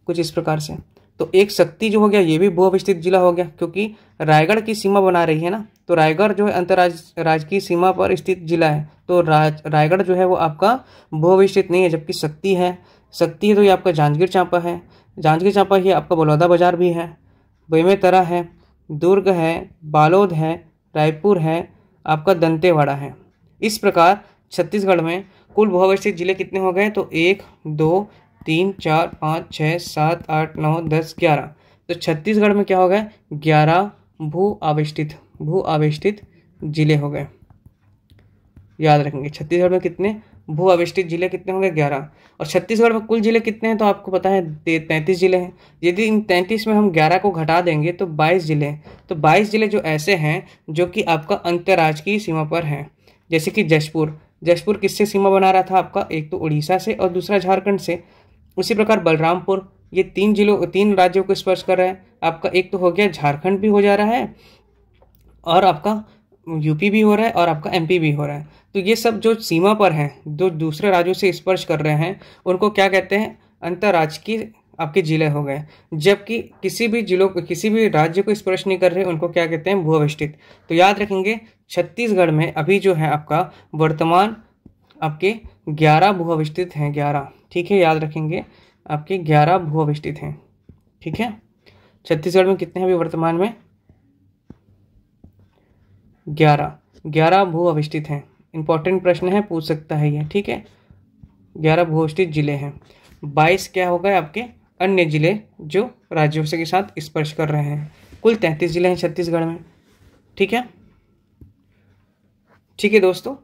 कुछ इस प्रकार से। तो एक शक्ति जो हो गया ये भी भू अवस्थित जिला हो गया, क्योंकि रायगढ़ की सीमा बना रही है ना, तो रायगढ़ जो है अंतर्राज्य की सीमा पर स्थित जिला है। तो रायगढ़ जो है वो आपका भू अवस्थित नहीं है, जबकि शक्ति है तो ये आपका जांजगीर चांपा है। जांजगीर चांपा ही आपका बलौदा बाजार भी है, बेमेतरा है, दुर्ग है, बालोद है, रायपुर है, आपका दंतेवाड़ा है। इस प्रकार छत्तीसगढ़ में कुल भू अवस्थित जिले कितने हो गए? तो 1 2 3 4 5 6 7 8 9 10 11। तो छत्तीसगढ़ में क्या हो गए? 11 भू अवस्थित जिले हो गए। याद रखेंगे छत्तीसगढ़ में कितने भू अवस्थित जिले कितने होंगे? 11। और छत्तीसगढ़ में कुल जिले कितने हैं? तो आपको पता है 33 जिले हैं। यदि इन 33 में हम 11 को घटा देंगे तो 22 जिले हैं। तो 22 जिले जो ऐसे हैं जो कि आपका अंतर्राज्यीय सीमा पर हैं, जैसे कि जशपुर किससे सीमा बना रहा था आपका? एक तो उड़ीसा से और दूसरा झारखंड से। उसी प्रकार बलरामपुर ये 3 राज्यों को स्पर्श कर रहा है। आपका एक तो हो गया झारखंड भी हो जा रहा है, और आपका यूपी भी हो रहा है, और आपका एमपी भी हो रहा है। तो ये सब जो सीमा पर हैं, जो दूसरे राज्यों से स्पर्श कर रहे हैं, उनको क्या कहते हैं? अंतर्राज्यीय आपके जिले हो गए। जबकि किसी भी राज्य को स्पर्श नहीं कर रहे, उनको क्या कहते हैं? भू अवस्थित। तो याद रखेंगे, छत्तीसगढ़ में अभी जो है आपका वर्तमान आपके 11 भू अवस्थित हैं, 11। ठीक है, याद रखेंगे, आपके 11 भू अवस्थित हैं। ठीक है, छत्तीसगढ़ में कितने हैं अभी वर्तमान में? 11 भू अवस्थित हैं। इंपॉर्टेंट प्रश्न है, पूछ सकता है ये। ठीक है, 11 भू अवस्थित जिले हैं। 22 क्या हो गए आपके? अन्य जिले जो राज्यों से के साथ स्पर्श कर रहे हैं। कुल 33 जिले हैं छत्तीसगढ़ में। ठीक है, ठीक है दोस्तों।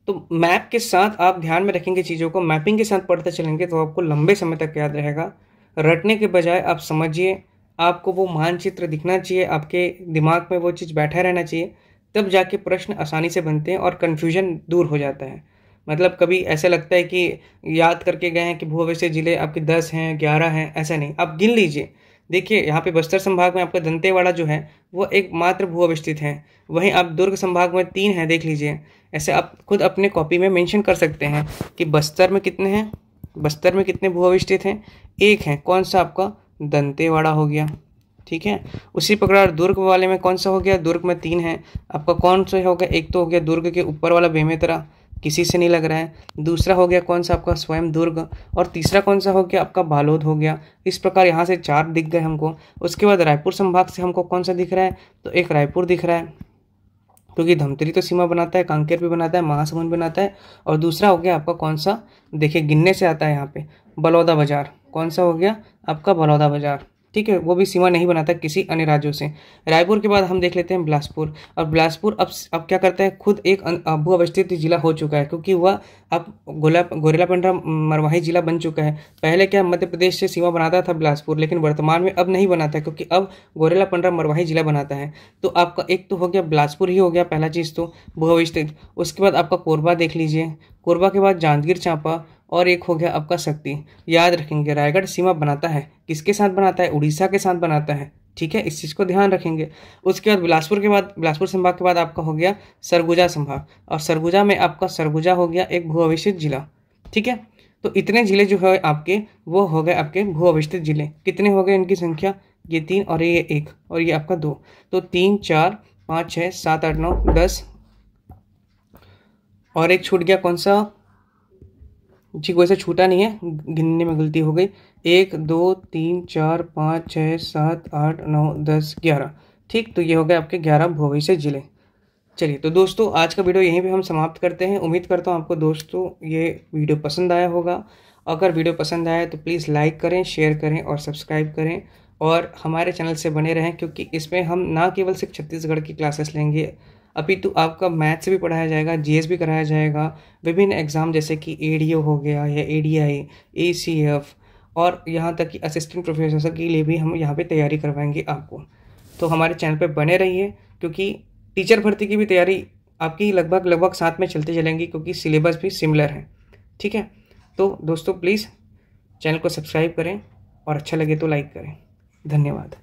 तो मैप के साथ आप ध्यान में रखेंगे चीज़ों को, मैपिंग के साथ पढ़ते चलेंगे तो आपको लंबे समय तक याद रहेगा। रटने के बजाय आप समझिए, आपको वो मानचित्र दिखना चाहिए, आपके दिमाग में वो चीज़ बैठा रहना चाहिए, तब जाके प्रश्न आसानी से बनते हैं और कन्फ्यूजन दूर हो जाता है। मतलब कभी ऐसा लगता है कि याद करके गए हैं कि भू अवस्थित जिले आपके 10 हैं, 11 हैं, ऐसा नहीं, आप गिन लीजिए। देखिए यहाँ पे बस्तर संभाग में आपका दंतेवाड़ा जो है वो एकमात्र भू अवस्थित है। वहीं आप दुर्ग संभाग में 3 हैं, देख लीजिए। ऐसे आप खुद अपने कॉपी में मेंशन कर सकते हैं कि बस्तर में कितने हैं, बस्तर में कितने भू अवस्थित हैं? 1 है। कौन सा? आपका दंतेवाड़ा हो गया। ठीक है, उसी प्रकार दुर्ग वाले में कौन सा हो गया? दुर्ग में 3 है। आपका कौन सा हो गया? एक तो हो गया दुर्ग के ऊपर वाला बेमेतरा, किसी से नहीं लग रहा है। दूसरा हो गया कौन सा? आपका स्वयं दुर्ग। और तीसरा कौन सा हो गया? आपका बालोद हो गया। इस प्रकार यहाँ से 4 दिख गए हमको। उसके बाद रायपुर संभाग से हमको कौन सा दिख रहा है? तो एक रायपुर दिख रहा है, क्योंकि धमतरी तो सीमा बनाता है, कांकेर भी बनाता है, महासमुंद बनाता है। और दूसरा हो गया आपका कौन सा? देखिए गिनने से आता है यहाँ पे, बलौदा बाजार। कौन सा हो गया? आपका बलौदा बाजार। ठीक है, वो भी सीमा नहीं बनाता किसी अन्य राज्यों से। रायपुर के बाद हम देख लेते हैं बिलासपुर। और बिलासपुर अब क्या करता है? खुद एक भू अवस्थित जिला हो चुका है, क्योंकि वह अब गोरेला पेंड्रा मरवाही जिला बन चुका है। पहले क्या मध्य प्रदेश से सीमा बनाता था बिलासपुर, लेकिन वर्तमान में अब नहीं बनाता, क्योंकि अब गोरेला पेंड्रा मरवाही जिला बनाता है। तो आपका एक तो हो गया बिलासपुर ही हो गया, पहला चीज़ तो भू अवस्थित। उसके बाद आपका कोरबा देख लीजिए, कोरबा के बाद जांजगीर चांपा, और एक हो गया आपका शक्ति। याद रखेंगे, रायगढ़ सीमा बनाता है, किसके साथ बनाता है? उड़ीसा के साथ बनाता है। ठीक है, इस चीज़ को ध्यान रखेंगे। उसके बाद बिलासपुर संभाग के बाद आपका हो गया सरगुजा संभाग, और सरगुजा में आपका सरगुजा हो गया एक भू अवस्थित जिला। ठीक है, तो इतने जिले जो है आपके, वो हो गए आपके भू अवस्थित जिले। कितने हो गए इनकी संख्या? ये 3 और ये 1 और ये आपका 2। तो 3, 4, 5, 6, 7, 8, 9, 10 और एक छूट गया। कौन सा? जी कोई सा छूटा नहीं है, गिनने में गलती हो गई। 1, 2, 3, 4, 5, 6, 7, 8, 9, 10, 11। ठीक, तो ये हो गए आपके 11 भू अवस्थित जिले। चलिए तो दोस्तों, आज का वीडियो यहीं पे हम समाप्त करते हैं। उम्मीद करता हूँ आपको दोस्तों ये वीडियो पसंद आया होगा। अगर वीडियो पसंद आया तो प्लीज़ लाइक करें, शेयर करें और सब्सक्राइब करें, और हमारे चैनल से बने रहें, क्योंकि इसमें हम ना केवल सिर्फ छत्तीसगढ़ की क्लासेस लेंगे, अपितु आपका मैथ्स भी पढ़ाया जाएगा, जीएस भी कराया जाएगा, विभिन्न एग्जाम जैसे कि एडीओ हो गया या एडीआई, एसीएफ, और यहाँ तक कि असिस्टेंट प्रोफेसर के लिए भी हम यहाँ पे तैयारी करवाएंगे आपको। तो हमारे चैनल पे बने रहिए, क्योंकि टीचर भर्ती की भी तैयारी आपकी लगभग साथ में चलते चलेंगी, क्योंकि सिलेबस भी सिमिलर है। ठीक है, तो दोस्तों प्लीज़ चैनल को सब्सक्राइब करें और अच्छा लगे तो लाइक करें। धन्यवाद।